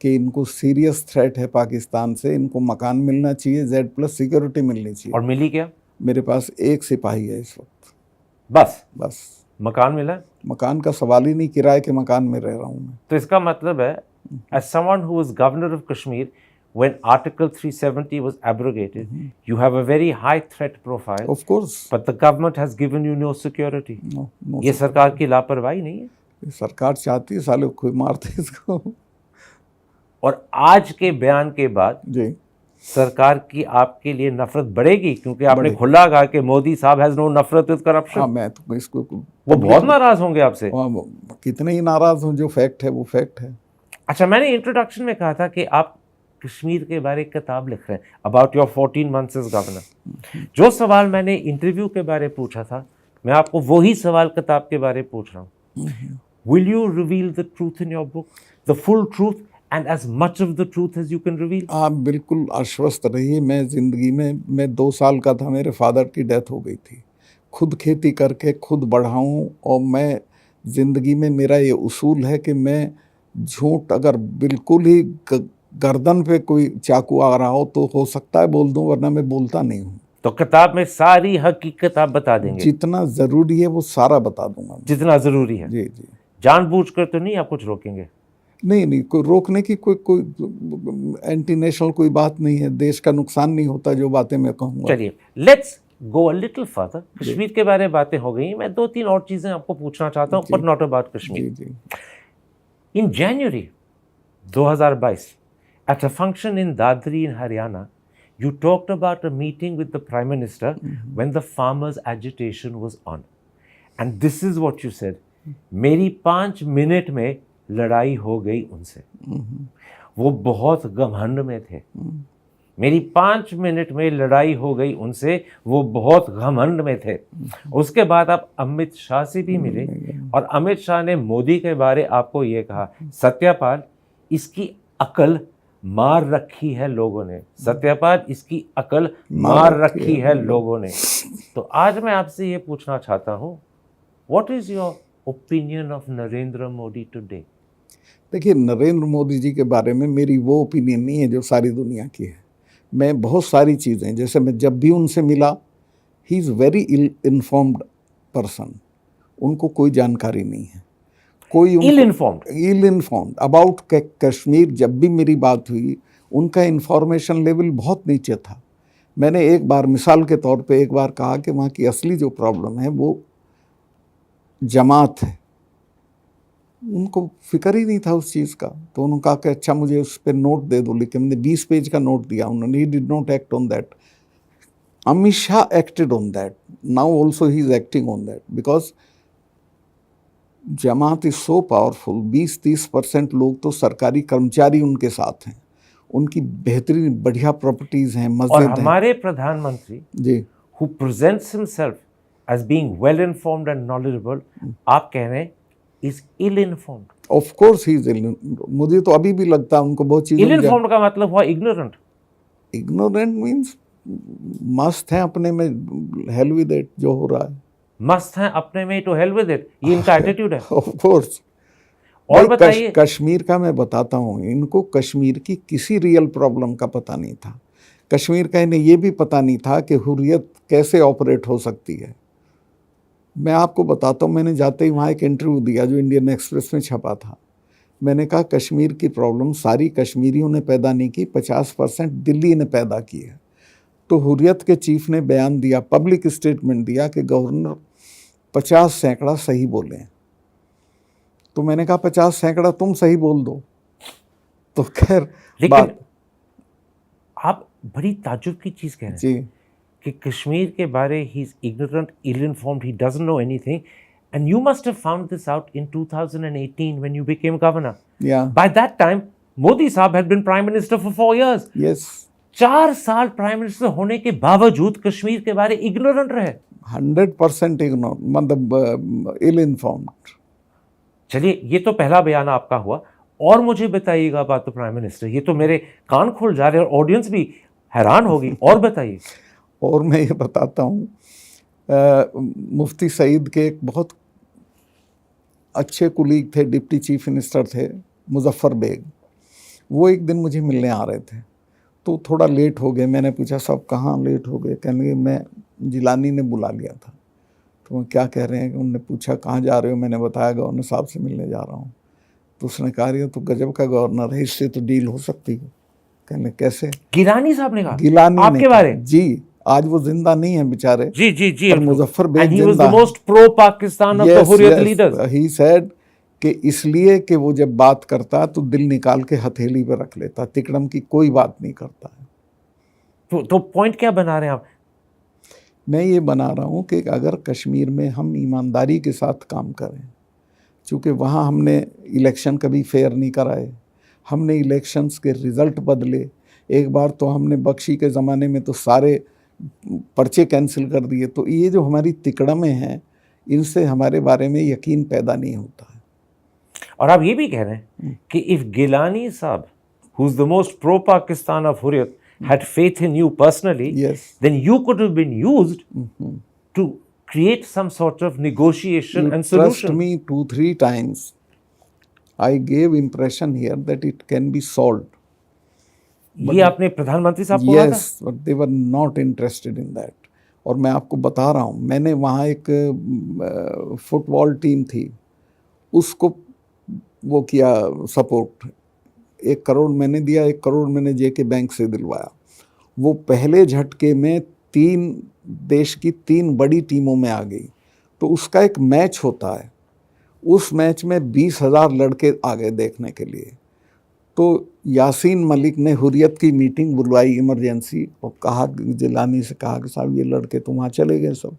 कि इनको सीरियस थ्रेट है पाकिस्तान से, इनको मकान मिलना चाहिए, Z+ सिक्योरिटी मिलनी चाहिए। और मिली क्या? मेरे पास एक सिपाही है इस वक्त, बस बस। मकान मिला? मकान का सवाल ही नहीं, किराए के मकान में रह रहा हूँ मैं। तो इसका मतलब है, as someone who was governor of Kashmir when Article 370 was abrogated, you have a very high threat profile, of course, but the government has given you no security. No ये सरकार की लापरवाही नहीं है? सरकार चाहती है साले कोई मारते इसको। और आज के बयान के बाद जी, सरकार की आपके लिए नफरत बढ़ेगी, क्योंकि आपने बढ़ेगी। खुला कहा कि मोदी साहब हैज नो नफरत विद हाँ, करप्शन। मैं तो इसको वो बहुत नाराज होंगे आपसे। कितने ही नाराज हूँ, जो फैक्ट है वो फैक्ट है। अच्छा, मैंने इंट्रोडक्शन में कहा था कि आप कश्मीर के बारे किताब लिख रहे हैं, about your 14 months as governor. जो सवाल मैंने इंटरव्यू के बारे पूछा था, मैं आपको वही सवाल किताब के बारे पूछ रहा हूँ। Will you reveal the truth in your book, the full truth and as much of the truth as you can reveal? आप बिल्कुल आश्वस्त रहिए, मैं ज़िंदगी में, मैं 2 साल का था, मेरे फादर की डेथ हो गई थी। खुद खेती करके खुद बढ़ाऊँ, और मैं ज़िंदगी में, मेरा ये उसूल है कि मैं झूठ अगर बिल्कुल ही गर्दन पे कोई चाकू आ रहा हो तो हो सकता है बोल दूं, वरना मैं बोलता नहीं हूँ। तो किताब में सारी हकीकत आप बता देंगे? जितना ज़रूरी है वो सारा बता दूंगा। जितना ज़रूरी है? जी जी। जानबूझकर तो नहीं आप कुछ रोकेंगे? नहीं, कोई रोकने की कोई एंटी नेशनल कोई बात नहीं है। देश का नुकसान नहीं होता जो बातें मैं कहूँगा। चलिए, let's go a little further. Kashmir के बारे में बातें हो गई, मैं 2-3 और चीज़ें आपको पूछना चाहता हूँ, बट नॉट अबाउट कश्मीर। जी जी। In January 2022, at a function in Dadri in Haryana, you talked about a meeting with the Prime Minister when the farmers' agitation was on. And this is what you said, मेरी 5 minute में लड़ाई हो गई उनसे। वो बहुत घमंड में थे। मेरी 5 मिनट में लड़ाई हो गई उनसे, वो बहुत घमंड में थे। उसके बाद आप अमित शाह से भी मिले, और अमित शाह ने मोदी के बारे आपको ये कहा, सत्यपाल इसकी अकल मार रखी है लोगों ने, सत्यपाल इसकी अकल मार रखी है लोगों ने। तो आज मैं आपसे ये पूछना चाहता हूँ, what is your opinion of Narendra Modi today? देखिए, नरेंद्र मोदी जी के बारे में मेरी वो ओपिनियन नहीं है जो सारी दुनिया की है। मैं बहुत सारी चीज़ें, जैसे मैं जब भी उनसे मिला, he is very ill informed person. उनको कोई जानकारी नहीं है, कोई इल इन्फॉर्म्ड अबाउट कश्मीर। जब भी मेरी बात हुई, उनका इंफॉर्मेशन लेवल बहुत नीचे था। मैंने एक बार मिसाल के तौर पे एक बार कहा कि वहाँ की असली जो प्रॉब्लम है वो जमात है। उनको फिक्र ही नहीं था उस चीज़ का। तो उन्होंने कहा कि अच्छा मुझे उस पर नोट दे दो, लेकिन मैंने 20 पेज का नोट दिया उन्होंने। He did not act on that. Amit Shah acted on that, now also he is acting on that, because Jamaat is so powerful. 20-30% लोग तो सरकारी कर्मचारी उनके साथ हैं, उनकी बेहतरीन बढ़िया प्रॉपर्टीज हैं, मस्जिद और हैं। हमारे प्रधानमंत्री जी, who presents himself as being well informed and knowledgeable, आप कह रहे हैं is ill informed? Of course he is. मुझे तो अभी भी लगता है उनको बहुत चीज़ें। ill informed का मतलब हुआ ignorant। इग्नोरेंट मीन्स मस्त है अपने में, हेल विद इट जो हो रहा है। मस्त हैं अपने में, तो हेल विद इट, ये इनका एटीट्यूड है। Of course. और बताइए, कश्मीर का मैं बताता हूँ, इनको कश्मीर की किसी रियल प्रॉब्लम का पता नहीं था। कश्मीर का इन्हें ये भी पता नहीं था कि हुर्रियत कैसे ऑपरेट हो सकती है। मैं आपको बताता हूँ, मैंने जाते ही वहाँ एक इंटरव्यू दिया जो इंडियन एक्सप्रेस में छपा था। मैंने कहा कश्मीर की प्रॉब्लम सारी कश्मीरियों ने पैदा नहीं की, 50% दिल्ली ने पैदा की है। तो हुर्रियत के चीफ ने बयान दिया, पब्लिक स्टेटमेंट दिया कि गवर्नर 50 सैकड़ा सही बोले हैं। तो मैंने कहा 50 सैकड़ा तुम सही बोल दो। तो खैर, लेकिन आप बड़ी ताज्जुब की चीज़ कह रहे हैं जी, कि कश्मीर के बारे he is ignorant, ill informed, he doesn't know anything, and you must have found this out in 2018 when you became governor. Yeah. By that time, Modi साहब had been prime minister for 4 years. Yes. 4 साल prime minister होने के बावजूद कश्मीर के बारे ignorant रहे। 100% ignore, मतलब इल informed. चलिए, ये तो पहला बयान आपका हुआ, और मुझे बताइएगा बात तो प्राइम मिनिस्टर, ये तो मेरे कान खुल जा रहे हैं और ऑडियंस भी हैरान होगी। और बताइए। और मैं ये बताता हूँ, मुफ्ती सईद के एक बहुत अच्छे कुलीग थे, डिप्टी चीफ मिनिस्टर थे, मुजफ्फर बेग। वो एक दिन मुझे मिलने आ रहे थे, तो थोड़ा लेट हो गए। मैंने पूछा साहब कहाँ लेट हो गए? कहने लगे मैं जिलानी ने बुला लिया था। तो मैं क्या कह रहे हैं? उन्होंने पूछा कहाँ जा रहे हो? मैंने बताया गवर्नर साहब से मिलने जा रहा हूँ। तो उसने कहा ये तो गजब का गवर्नर है, इससे तो डील हो सकती है। कहने कैसे? गिलानी साहब ने कहा गिलानी ने आपके कहा, बारे? जी, आज वो जिंदा नहीं है बेचारे, जी जी जी, पर Muzaffar Beg and he was जिंदा the most pro Pakistan of the Hurriyat leaders. He said कि इसलिए कि वो जब बात करता तो दिल निकाल के हथेली पे रख लेता, तिकड़म की कोई बात नहीं करता है। तो पॉइंट क्या बना रहे हैं आप? मैं ये बना रहा हूँ कि अगर कश्मीर में हम ईमानदारी के साथ काम करें, चूँकि वहाँ हमने इलेक्शन कभी फेयर नहीं कराए, हमने इलेक्शंस के रिज़ल्ट बदले। एक बार तो हमने बख्शी के ज़माने में तो सारे पर्चे कैंसिल कर दिए। तो ये जो हमारी तिकड़में हैं, इनसे हमारे बारे में यकीन पैदा नहीं होता है। और आप ये भी कह रहे हैं कि इफ़ गिलानी साहब, who is the most pro Pakistan of Hurriyat, had faith in you personally, Yes. then you could have been used to create some sort of negotiation and solution. Trust me, 2-3 times I gave impression here that it can be solved. ये आपने प्रधानमंत्री साहब को कहा था? Yes, but they were not interested in that. और मैं आपको बता रहा हूँ, मैंने वहाँ एक फुटबॉल टीम थी, उसको वो किया सपोर्ट। 1 करोड़ मैंने दिया, 1 करोड़ मैंने जेके बैंक से दिलवाया। वो पहले झटके में 3 देश की 3 बड़ी टीमों में आ गई। तो उसका एक मैच होता है, उस मैच में 20,000 लड़के आ गए देखने के लिए। तो यासीन मलिक ने हुर्रियत की मीटिंग बुलवाई इमरजेंसी, और कहा, जिलानी से कहा कि साहब ये लड़के तो वहाँ चले गए सब।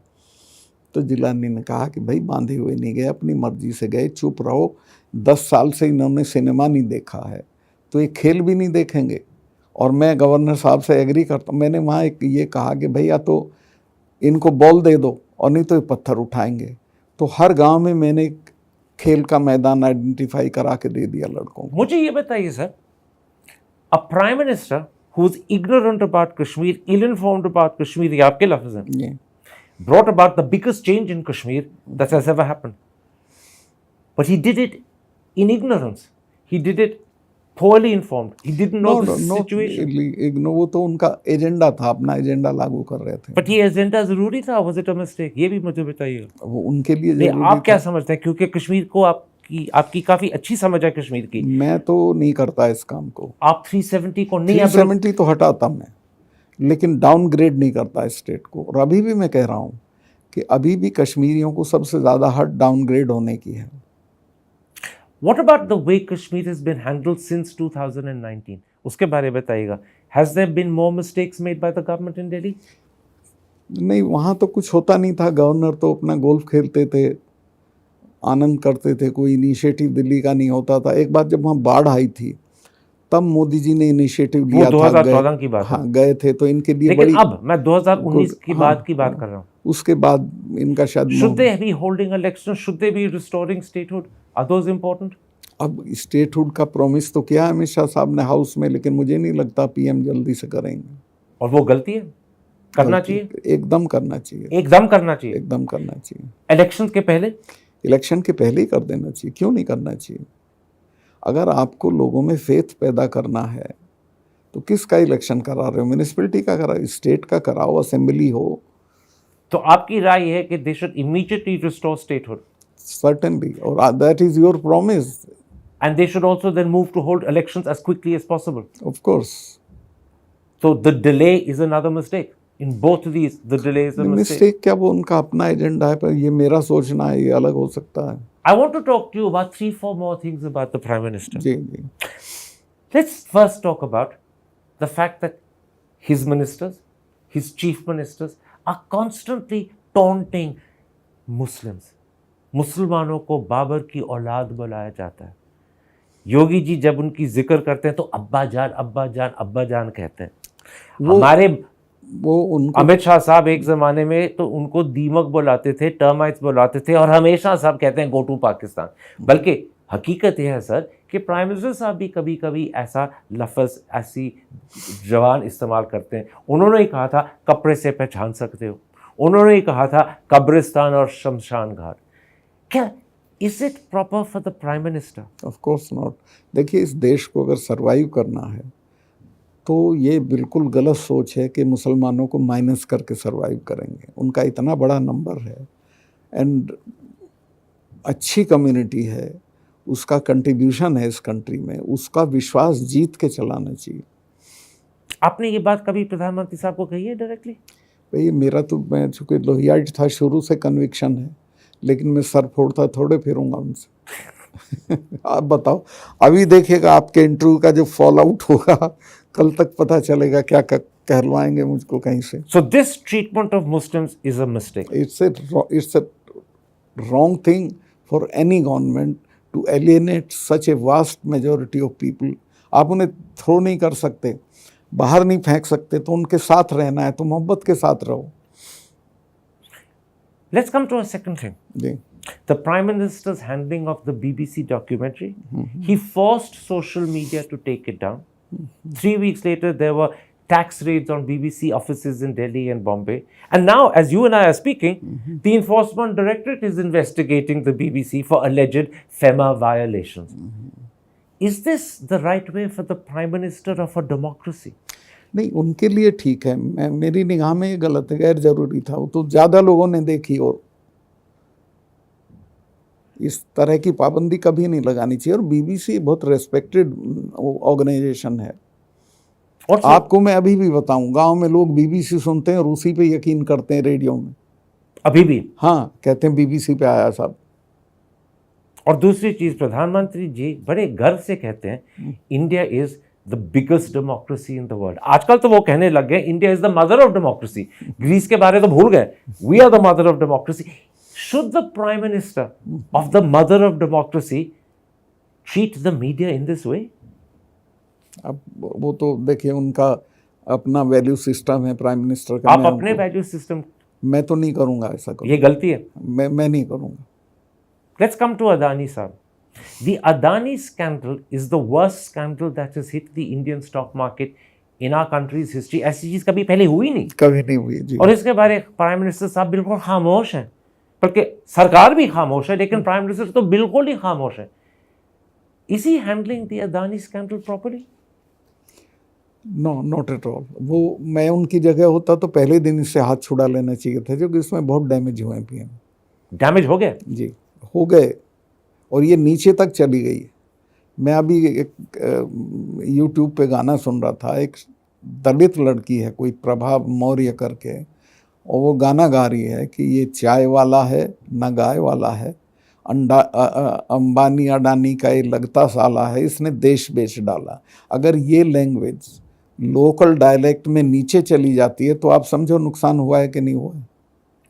तो जिलानी ने कहा कि भाई बांधे हुए नहीं गए, अपनी मर्जी से गए, चुप रहो। 10 साल से इन्होंने सिनेमा नहीं देखा है, तो ये खेल भी नहीं देखेंगे। और मैं गवर्नर साहब से एग्री करता हूँ। मैंने वहाँ एक ये कहा कि भैया तो इनको बॉल दे दो, और नहीं तो ये पत्थर उठाएंगे। तो हर गांव में मैंने खेल का मैदान आइडेंटिफाई करा के दे दिया लड़कों को। मुझे ये बताइए sir, a prime minister who is ignorant about Kashmir, ill informed about Kashmir, ये आपके लफ्ज हैं, brought about the biggest change in Kashmir that has ever happened. But he did it in ignorance. He did it poorly informed. He didn't know the situation. वो तो उनका agenda था, अपना agenda लागू कर रहे थे। But ये एजेंडा जरूरी था? Was it a mistake? ये भी मुझे बताइए। वो उनके लिए नहीं, जरूरी आप क्या था। समझते हैं? क्योंकि कश्मीर को आपकी काफी अच्छी समझ है कश्मीर की। मैं तो नहीं करता इस काम को। आप 370 को नहीं, 370 तो हटाता मैं, लेकिन डाउनग्रेड नहीं करता स्टेट को। और अभी भी मैं कह रहा हूँ कि अभी भी कश्मीरियों को सबसे ज़्यादा हद डाउनग्रेड होने की है। What about the way Kashmir has been handled since 2019? उसके बारे में बताइएगा। Has there been more mistakes made by the government in Delhi? नहीं, वहाँ तो कुछ होता नहीं था। गवर्नर तो अपना गोल्फ खेलते थे, आनंद करते थे, कोई इनिशिएटिव दिल्ली का नहीं होता था। एक बार जब वहाँ बाढ़ आई थी, तब मोदी जी ने इनिशिएटिव लिया था। 2014 की बात है। हाँ, गए थे, तो इनके लिए लेकिन बड़ी। अब मैं 2019 की बात कर रहा हूँ। उसके बाद इनका शायद Should they be holding elections? Should they be restoring statehood? Are those important? अब स्टेटहुड का प्रॉमिस तो किया अमित शाह साहब ने हाउस में, लेकिन मुझे नहीं लगता पीएम जल्दी से करेंगे। और वो गलती है? करना चाहिए? एकदम करना चाहिए। एकदम करना चाहिए। एकदम करना चाहिए। इलेक्शन के पहले? इलेक्शन के पहले ही कर देना चाहिए। क्यों नहीं करना चाहिए? अगर आपको लोगों में फेथ पैदा करना है तो किसका इलेक्शन करा रहे हो? म्यूनिसिपैलिटी का कराओ, स्टेट का कराओ, असेंबली हो। तो आपकी राय है कि they should immediately restore statehood? Certainly, or that is your promise. And they should also then move to hold elections as quickly as possible. Of course. So the delay is another mistake. In both of these, the delay is a mistake. Mistake क्या, वो उनका अपना agenda है, पर ये मेरा सोचना है, ये अलग हो सकता है। I want to talk to you about 3-4 more things about the Prime Minister. Ji ji. Let's first talk about the fact that his ministers, his chief ministers, are constantly taunting Muslims. मुसलमानों को बाबर की औलाद बुलाया जाता है। योगी जी जब उनकी जिक्र करते हैं तो अब्बा जान अब्बा जान अब्बा जान कहते हैं। हमारे अमित शाह साहब एक ज़माने में तो उनको दीमक बुलाते थे, टर्माइट्स बुलाते थे, और हमेशा साहब कहते हैं गो टू पाकिस्तान। बल्कि हकीकत यह है सर कि प्राइम मिनिस्टर साहब भी कभी कभी ऐसा लफ्ज़, ऐसी जवान इस्तेमाल करते हैं। उन्होंने ही कहा था कपड़े से पहचान सकते हो, उन्होंने ही कहा था कब्रिस्तान और शमशान घाट। क्या Is it proper for the Prime Minister? Of course not. देखिए, इस देश को अगर सरवाइव करना है तो ये बिल्कुल गलत सोच है कि मुसलमानों को माइनस करके सरवाइव करेंगे। उनका इतना बड़ा नंबर है एंड अच्छी कम्युनिटी है, उसका कंट्रीब्यूशन है इस कंट्री में, उसका विश्वास जीत के चलाना चाहिए। आपने ये बात कभी प्रधानमंत्री साहब को कही है डायरेक्टली? भाई मेरा तो, मैं चूँकि लोहियाइट था, शुरू से कन्विक्शन है, लेकिन मैं सर फोड़ता थोड़े फिरूंगा उनसे। आप बताओ, अभी देखिएगा आपके इंटरव्यू का जो फॉल आउट होगा, कल तक पता चलेगा क्या कहलवाएंगे मुझको कहीं से। So this treatment of Muslims is a mistake. It's a wrong thing for any government to alienate such a vast majority of people. आप उन्हें थ्रो नहीं कर सकते, बाहर नहीं फेंक सकते, तो उनके साथ रहना है तो मोहब्बत के साथ रहो। Let's come to a second thing. Ji, The Prime Minister's handling of the BBC documentary. He forced social media to take it down. 3 weeks later, there were tax raids on BBC offices in Delhi and Bombay. And now, as you and I are speaking, the Enforcement Directorate is investigating the BBC for alleged FEMA violations. Is this the right way for the Prime Minister of a democracy? नहीं, उनके लिए ठीक है, मेरी निगाह में ये गलत है, गैर जरूरी था। वो तो ज़्यादा लोगों ने देखी, और इस तरह की पाबंदी कभी नहीं लगानी चाहिए। और बीबीसी बहुत रेस्पेक्टेड ऑर्गेनाइजेशन है। और आपको मैं अभी भी बताऊं, गांव में लोग बीबीसी सुनते हैं और उसी पे यकीन करते हैं रेडियो में। अभी भी? हाँ, कहते हैं बीबीसी पे आया साहब। और दूसरी चीज, प्रधानमंत्री जी बड़े गर्व से कहते हैं India is the biggest democracy in the world. आजकल तो वो कहने लग गए India is the mother of democracy. Greece के बारे तो भूल गए, we are the mother of democracy. Should the prime minister of the mother of democracy treat the media in this way? अब वो तो देखिए, उनका अपना वैल्यू सिस्टम है प्राइम मिनिस्टर का। आप अपने वैल्यू सिस्टम, मैं तो नहीं करूंगा ऐसा करूँ। ये गलती है। मैं नहीं करूंगा। Let's come to Adani sir. The Adani scandal is the worst scandal that has hit the Indian stock market in our country's history. ऐसी चीज कभी पहले हुई नहीं, कभी नहीं हुई जी। और इसके बारे प्राइम मिनिस्टर साहब बिल्कुल खामोश हैं, बल्कि सरकार भी खामोश है, लेकिन प्राइम मिनिस्टर तो बिल्कुल ही खामोश है। Is he handling the Adani scandal properly? No, not at all. वो, मैं उनकी जगह होता तो पहले दिन इससे हाथ छुड़ा लेना चाहिए था, क्योंकि इसमें बहुत डैमेज हुए हैं। डैमेज हो गया जी, हो गए, और ये नीचे तक चली गई है। मैं अभी एक यूट्यूब पे गाना सुन रहा था, एक दलित लड़की है कोई प्रभा मौर्य करके, और वो गाना गा रही है कि ये चाय वाला है ना गाय वाला है, अंबानी अडानी का ये लगता साला है, इसने देश बेच डाला। अगर ये लैंग्वेज लोकल डायलेक्ट में नीचे चली जाती है तो आप समझो नुकसान हुआ है कि नहीं हुआ है।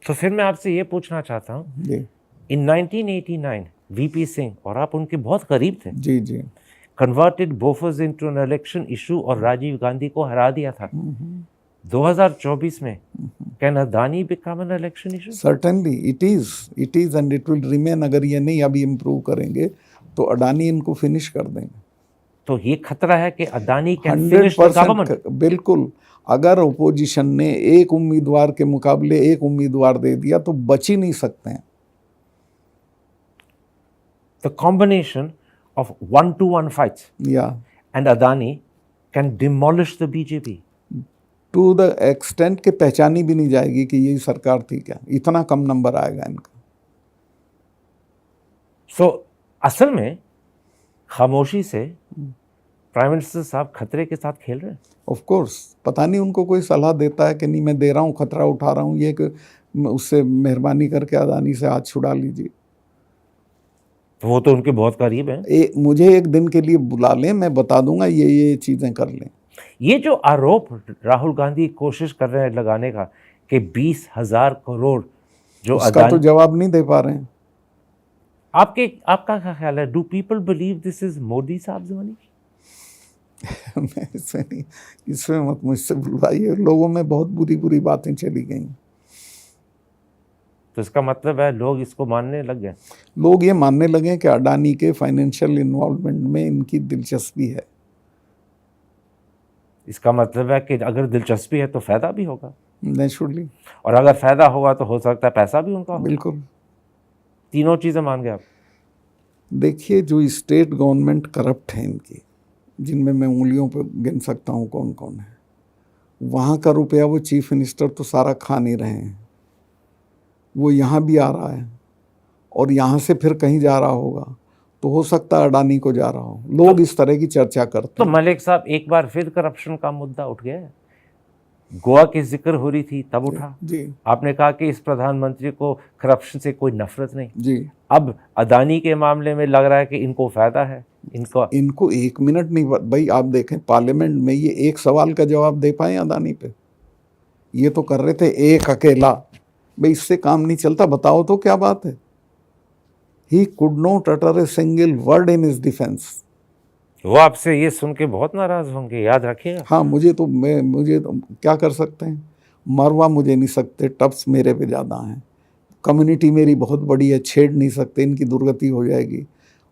तो फिर मैं आपसे ये पूछना चाहता हूँ, जी इन 1989 वीपी सिंह, और आप उनके बहुत करीब थे, जी जी, converted Bofors into an election issue और राजीव गांधी को हरा दिया था। 2024 में can Adani become an election issue? Certainly it is and it will remain. अगर ये नहीं अभी इम्प्रूव करेंगे तो अडानी इनको फिनिश कर देंगे। तो ये खतरा है कि Adani can finish the government. बिल्कुल, अगर ओपोजिशन ने एक उम्मीदवार के मुकाबले एक उम्मीदवार दे दिया तो बच ही नहीं सकते हैं। The combination of 1-to-1 fights and Adani can demolish the BJP. To the extent के पहचानी भी नहीं जाएगी कि ये सरकार थी क्या, इतना कम नंबर आएगा इनका। So, असल में खामोशी से प्राइम मिनिस्टर साहब खतरे के साथ खेल रहे हैं। ऑफ कोर्स, पता नहीं उनको कोई सलाह देता है कि नहीं मैं दे रहा हूँ, खतरा उठा रहा हूँ, ये कि उससे मेहरबानी करके अदानी से हाथ छुड़ा लीजिए। वो तो उनके बहुत करीब हैं। मुझे एक दिन के लिए बुला लें, मैं बता दूंगा ये चीज़ें कर लें। ये जो आरोप राहुल गांधी कोशिश कर रहे हैं लगाने का कि 20,000 करोड़ जो उसका तो जवाब नहीं दे पा रहे हैं। आपका क्या ख्याल है? Do people believe this is Modi साहब मनी? मैं इसमें मत मुझसे बुलवाइए। लोगों में बहुत बुरी बुरी बातें चली गई। तो इसका मतलब है लोग इसको मानने लग गए। लोग ये मानने लगे कि अडानी के फाइनेंशियल इन्वॉल्वमेंट में इनकी दिलचस्पी है। इसका मतलब है कि अगर दिलचस्पी है तो फायदा भी होगा नेचुरली, और अगर फायदा होगा तो हो सकता है पैसा भी उनका हो। बिल्कुल, तीनों चीजें मान गए आप। देखिए, जो स्टेट गवर्नमेंट करप्ट है इनकी, जिनमें मैं उंगलियों पर गिन सकता हूँ कौन कौन है, वहाँ का रुपया वो चीफ मिनिस्टर तो सारा खा नहीं रहे हैं, वो यहाँ भी आ रहा है और यहाँ से फिर कहीं जा रहा होगा, तो हो सकता है अडानी को जा रहा हो। लोग इस तरह की चर्चा करते तो हैं। मलिक साहब, एक बार फिर करप्शन का मुद्दा उठ गया है। गोवा की जिक्र हो रही थी तब उठा, जी आपने कहा कि इस प्रधानमंत्री को करप्शन से कोई नफरत नहीं। जी। अब अदानी के मामले में लग रहा है कि इनको फायदा है। इनको एक मिनट नहीं भाई, आप देखें पार्लियामेंट में ये एक सवाल का जवाब दे पाए अदानी पे? ये तो कर रहे थे एक अकेला, भाई इससे काम नहीं चलता, बताओ तो क्या बात है। He could not utter a single word in his defence. वो आपसे ये सुन के बहुत नाराज होंगे, याद रखिएगा। हाँ, मुझे तो क्या कर सकते हैं, मरवा मुझे नहीं सकते, टप्स मेरे पे ज़्यादा हैं, कम्युनिटी मेरी बहुत बड़ी है, छेड़ नहीं सकते, इनकी दुर्गति हो जाएगी।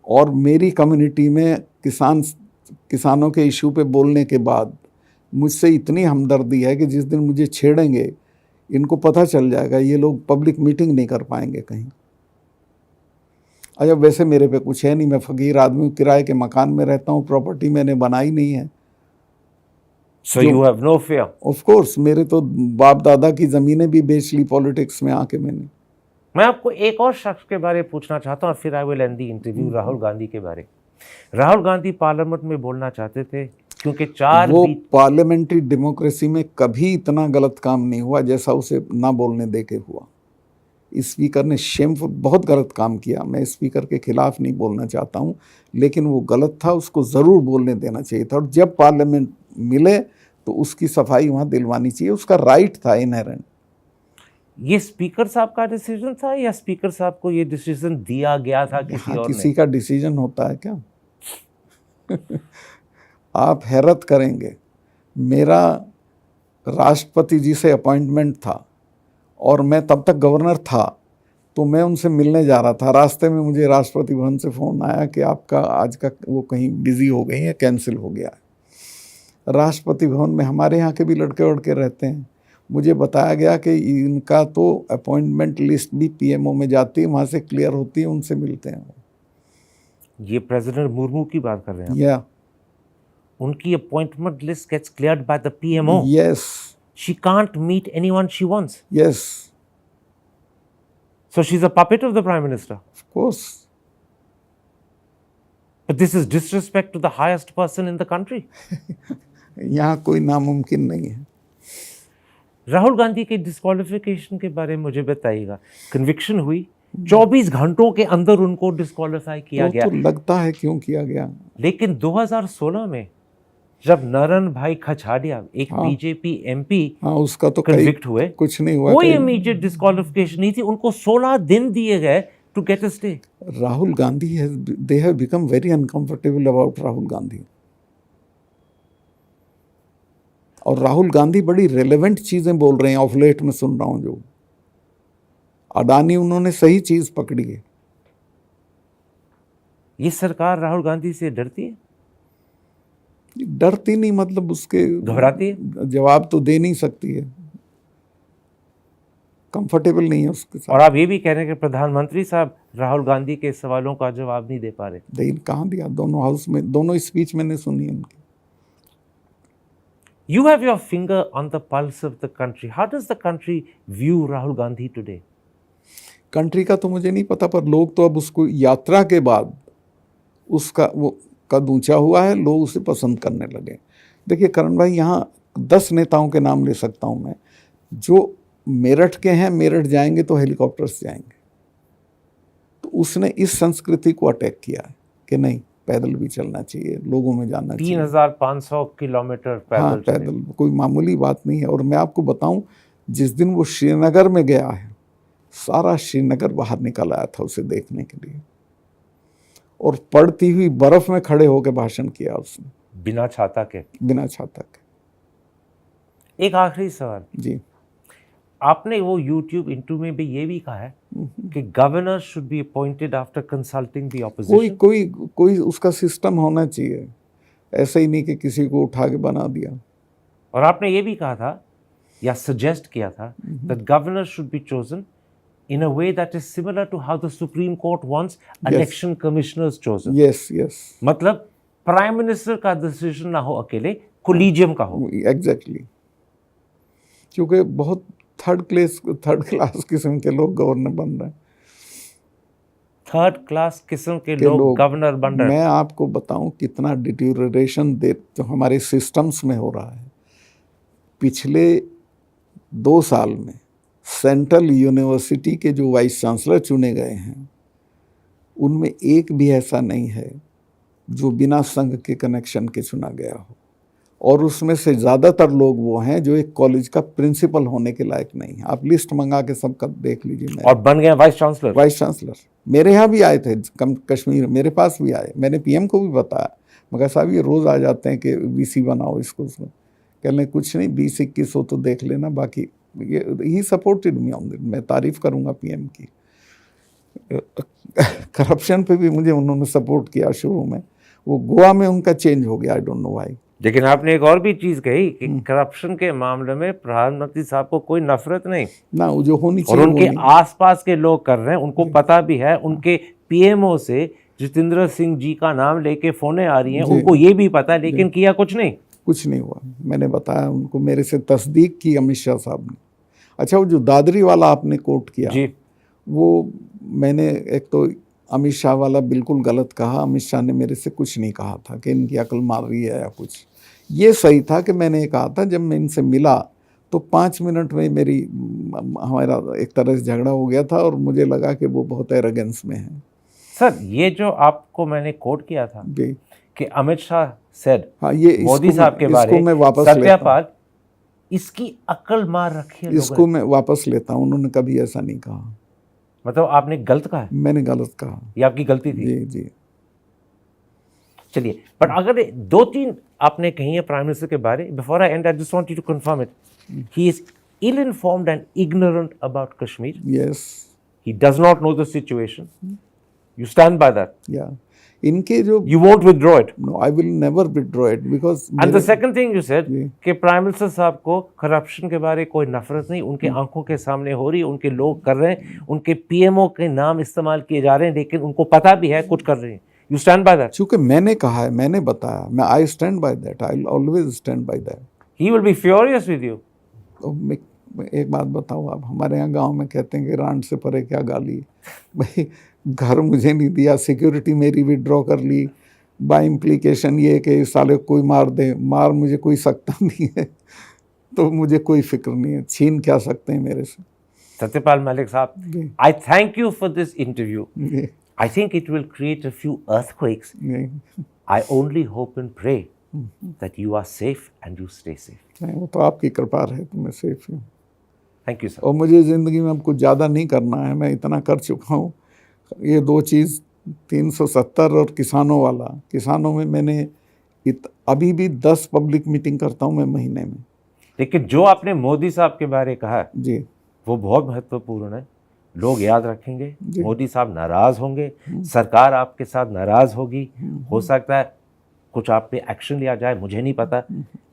और मेरी कम्युनिटी में किसानों के इशू पे बोलने के बाद मुझसे इतनी हमदर्दी है कि जिस दिन मुझे छेड़ेंगे इनको पता चल जाएगा, ये लोग पब्लिक मीटिंग नहीं कर पाएंगे कहीं। अच्छा, वैसे मेरे पे कुछ है नहीं, मैं फ़कीर आदमी, किराए के मकान में रहता हूँ, प्रॉपर्टी मैंने बनाई नहीं है। So you have no fear? Of course, मेरे तो बाप दादा की ज़मीनें भी बेच ली पॉलिटिक्स में आके मैंने। मैं आपको एक और शख्स के बारे में पूछना चाहता हूँ, फिर I will and the interview, Rahul Gandhi के बारे। राहुल गांधी पार्लियामेंट में बोलना चाहते थे क्योंकि वो पार्लियामेंट्री डेमोक्रेसी में कभी इतना गलत काम नहीं हुआ जैसा उसे ना बोलने दे के हुआ। स्पीकर ने शेमफुल बहुत गलत काम किया, मैं स्पीकर के खिलाफ नहीं बोलना चाहता हूँ, लेकिन वो गलत था, उसको ज़रूर बोलने देना चाहिए था। और जब पार्लियामेंट मिले तो उसकी सफाई वहाँ दिलवानी चाहिए, उसका राइट था इनहेरेंट। ये स्पीकर साहब का डिसीजन था या स्पीकर साहब को ये डिसीजन दिया गया था किसी और ने? किसी का डिसीजन होता है क्या? आप हैरत करेंगे, मेरा राष्ट्रपति जी से अपॉइंटमेंट था और मैं तब तक गवर्नर था, तो मैं उनसे मिलने जा रहा था। रास्ते में मुझे राष्ट्रपति भवन से फ़ोन आया कि आपका आज का वो कहीं बिजी हो गई है, कैंसिल हो गया है। राष्ट्रपति भवन में हमारे यहाँ के भी लड़के वड़के रहते हैं। मुझे बताया गया कि इनका तो अपॉइंटमेंट लिस्ट भी पीएमओ में जाती है, वहाँ से क्लियर होती है, उनसे मिलते हैं। ये प्रेसिडेंट मुर्मू की बात कर रहे हैं? या उनकी appointment list gets cleared by the PMO? Yes. She can't meet anyone she wants. Yes. So she's a puppet of the Prime Minister. Of course. But this is disrespect to the highest person in the country. यहाँ कोई नामुमकिन नहीं है। राहुल गांधी के disqualification के बारे में मुझे बताइएगा। कन्विक्शन हुई, 24 घंटों के अंदर उनको डिस्क्वालीफाई किया गया। तो लगता है क्यों किया गया। लेकिन 2016 में जब नरन भाई खछाड़िया, एक बीजेपी एमपी, उसका तो कन्विक्ट हुए, कुछ नहीं हुआ, कोई इमीडिएट डिस्क्वालिफिकेशन नहीं थी, उनको 16 दिन दिए गए to get a stay. Rahul Gandhi they have become very uncomfortable about Rahul Gandhi. और राहुल गांधी बड़ी रेलेवेंट चीजें बोल रहे हैं, ऑफ लेट में सुन रहा हूं जो अडानी, उन्होंने सही चीज पकड़ी है। ये सरकार राहुल गांधी से डरती है? डरती नहीं, मतलब उसके घबराती है, जवाब तो दे नहीं सकती है, कंफर्टेबल नहीं है उसके साथ। और आप ये भी कह रहे हैं कि प्रधानमंत्री साहब राहुल गांधी के सवालों का जवाब नहीं दे पा रहे? लेकिन कहाँ दिया, दोनों हाउस में, दोनों स्पीच मैंने सुनी उनकी। You have your finger on the pulse of the country. How does the country view Rahul Gandhi today? Country का तो मुझे नहीं पता, पर लोग तो अब उसको यात्रा के बाद उसका वो कद ऊंचा हुआ है, लोग उसे पसंद करने लगे। देखिए करण भाई, यहाँ 10 नेताओं के नाम ले सकता हूँ मैं, जो मेरठ के हैं, मेरठ जाएंगे तो हेलीकॉप्टर से जाएंगे। तो उसने इस संस्कृति को अटैक किया है कि नहीं, पैदल भी चलना चाहिए, लोगों में जाना चाहिए। 3500 किलोमीटर पैदल। हाँ, पैदल कोई मामूली बात नहीं है। और मैं आपको बताऊं, जिस दिन वो श्रीनगर में गया है, सारा श्रीनगर बाहर निकल आया था उसे देखने के लिए, और पड़ती हुई बर्फ में खड़े होकर भाषण किया उसने, बिना छाता के। बिना छाता के। एक आखिरी सवाल जी, आपने वो YouTube इंटरव्यू में भी ये भी कहा है कि governor should be appointed after consulting the opposition. कोई उसका सिस्टम होना चाहिए, ऐसे ही नहीं कि किसी को उठा के बना दिया। और आपने ये भी कहा था या सजेस्ट किया था that governor should be chosen in a way that is similar to how the Supreme Court wants election commissioners chosen. Yes, yes. मतलब प्राइम मिनिस्टर का डिसीजन ना हो अकेले, कोलिजियम का हो. एग्जैक्टली. क्योंकि बहुत थर्ड क्लास किस्म के लोग गवर्नर बन रहे हैं. थर्ड क्लास किस्म के लोग गवर्नर बन रहे हैं. मैं आपको बताऊं कितना डिटेरियोरेशन तो हमारे सिस्टम्स में हो रहा है. पिछले 2 साल में सेंट्रल यूनिवर्सिटी के जो वाइस चांसलर चुने गए हैं, उनमें एक भी ऐसा नहीं है जो बिना संघ के कनेक्शन के चुना गया हो. और उसमें से ज़्यादातर लोग वो हैं जो एक कॉलेज का प्रिंसिपल होने के लायक नहीं है. आप लिस्ट मंगा के सबका देख लीजिए. और बन गए वाइस चांसलर. मेरे यहाँ भी आए थे कश्मीर, मेरे पास भी आए. मैंने पीएम को भी बताया, मगर साहब ये रोज़ आ जाते हैं कि वीसी बनाओ इसको उसमें. कह लें कुछ नहीं, 20-21 हो तो देख लेना, बाकी ये ही सपोर्टेड मी ऑन दिट. मैं तारीफ़ करूँगा पीएम की. करप्शन पे भी मुझे उन्होंने सपोर्ट किया शुरू में. वो गोवा में उनका चेंज हो गया, आई डोंट नो व्हाई. लेकिन आपने एक और भी चीज कही कि करप्शन के मामले में प्रधानमंत्री साहब को कोई नफरत नहीं ना, वो जो होनी चाहिए. और उनके आसपास के लोग कर रहे हैं, उनको पता भी है. उनके पीएमओ से जितेंद्र सिंह जी का नाम लेके फोने आ रही हैं, उनको ये भी पता है, लेकिन किया कुछ नहीं हुआ. मैंने बताया उनको, मेरे से तस्दीक की अमित शाह साहब ने. अच्छा, वो जो दादरी वाला आपने कोट किया जी, वो मैंने एक तो अमित शाह वाला बिल्कुल गलत कहा. अमित शाह ने मेरे से कुछ नहीं कहा था कि इनकी अकल मार रही है या कुछ. ये सही था कि मैंने ये कहा था, जब मैं इनसे मिला तो 5 मिनट में हमारा एक तरह से झगड़ा हो गया था और मुझे लगा कि वो बहुत एरोगेंस में है. सर, ये जो आपको मैंने कोट किया था कि अमित शाह सेड, हाँ, ये मोदी साहब के बारे में, सत्यापाल, इसकी अकल मार रखी है. इसको मैं वापस लेता हूँ. उन्होंने कभी ऐसा नहीं कहा. मतलब आपने गलत कहा है? मैंने गलत कहा. ये आपकी गलती थी? जी. चलिए, बट अगर 2-3 आपने कही है प्राइम मिनिस्टर के बारे, before I and I just want you to confirm it. He is ill informed and ignorant about Kashmir. Yes. He does not know the situation. You stand by that? Yeah. इनके जो you won't withdraw it? No, I will never withdraw it because. And the second thing you said कि prime minister साहब को corruption के बारे कोई नफरत नहीं, उनके आंखों के सामने हो रही है, उनके लोग कर रहे हैं, उनके पीएमओ के नाम इस्तेमाल किए जा रहे हैं, लेकिन उनको पता भी है कुछ कर रहे हैं. You stand by that? चूंकि मैंने कहा है, मैंने बताया, मैं I stand by that. I'll always stand by that. He will be furious with you. तो मैं एक बात बताऊँ, आप हमारे यहाँ गांव में कहते हैं कि रांड से परे क्या गाली. भाई, घर मुझे नहीं दिया, सिक्योरिटी मेरी विड्रॉ कर ली, बाय इम्प्लीकेशन ये कि साले कोई मार दे, मार मुझे कोई सकता नहीं है, तो मुझे कोई फिक्र नहीं है. छीन क्या सकते हैं मेरे से. सत्यपाल मलिक साहब, I thank you for this interview. I think it will create a few earthquakes. I only hope and pray that you are safe and you stay safe. नहीं, वो तो आपकी कृपा है, तो मैं सेफ हूँ. Thank you, sir. और मुझे ज़िंदगी में अब कुछ ज़्यादा नहीं करना है. मैं इतना कर चुका हूँ. ये 2 चीज़, 370 और किसानों वाला. किसानों में मैंने अभी भी 10 पब्लिक मीटिंग करता हूँ मैं महीने में. लेकिन जो आपने मोदी साहब के बारे कहा जी, वो बहुत महत्वपूर्ण है. लोग याद रखेंगे, मोदी साहब नाराज होंगे, सरकार आपके साथ नाराज होगी, हो सकता है कुछ आप पे एक्शन लिया जाए, मुझे नहीं पता,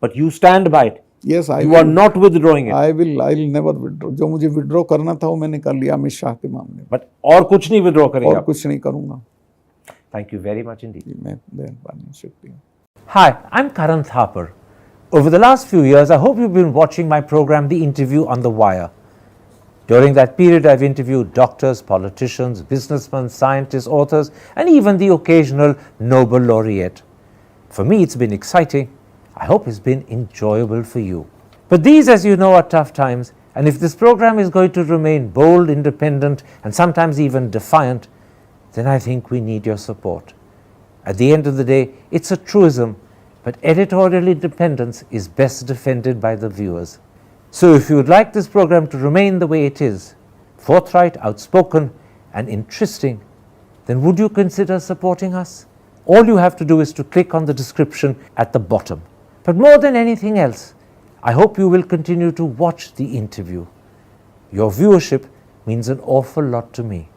but you stand by it. Yes, you are not withdrawing it. I will never withdraw. जो मुझे विथड्रॉ करना था वो मैंने कर लिया अमित शाह के मामले में. बट और कुछ नहीं विथड्रॉ करेंगे? और कुछ नहीं करूंगा. Thank you very much Indeed. मैं मेहरबानी, शुक्रिया. Hi, I'm Karan Thapar. Over the last few years, I hope you've been watching my program, The Interview on the Wire. During that period, I've interviewed doctors, politicians, businessmen, scientists, authors, and even the occasional Nobel laureate. For me, it's been exciting. I hope it's been enjoyable for you. But these, as you know, are tough times, and if this program is going to remain bold, independent, and sometimes even defiant, then I think we need your support. At the end of the day, it's a truism, but editorial independence is best defended by the viewers. So if you would like this program to remain the way it is, forthright, outspoken, and interesting, then would you consider supporting us? All you have to do is to click on the description at the bottom. But more than anything else, I hope you will continue to watch The Interview. Your viewership means an awful lot to me.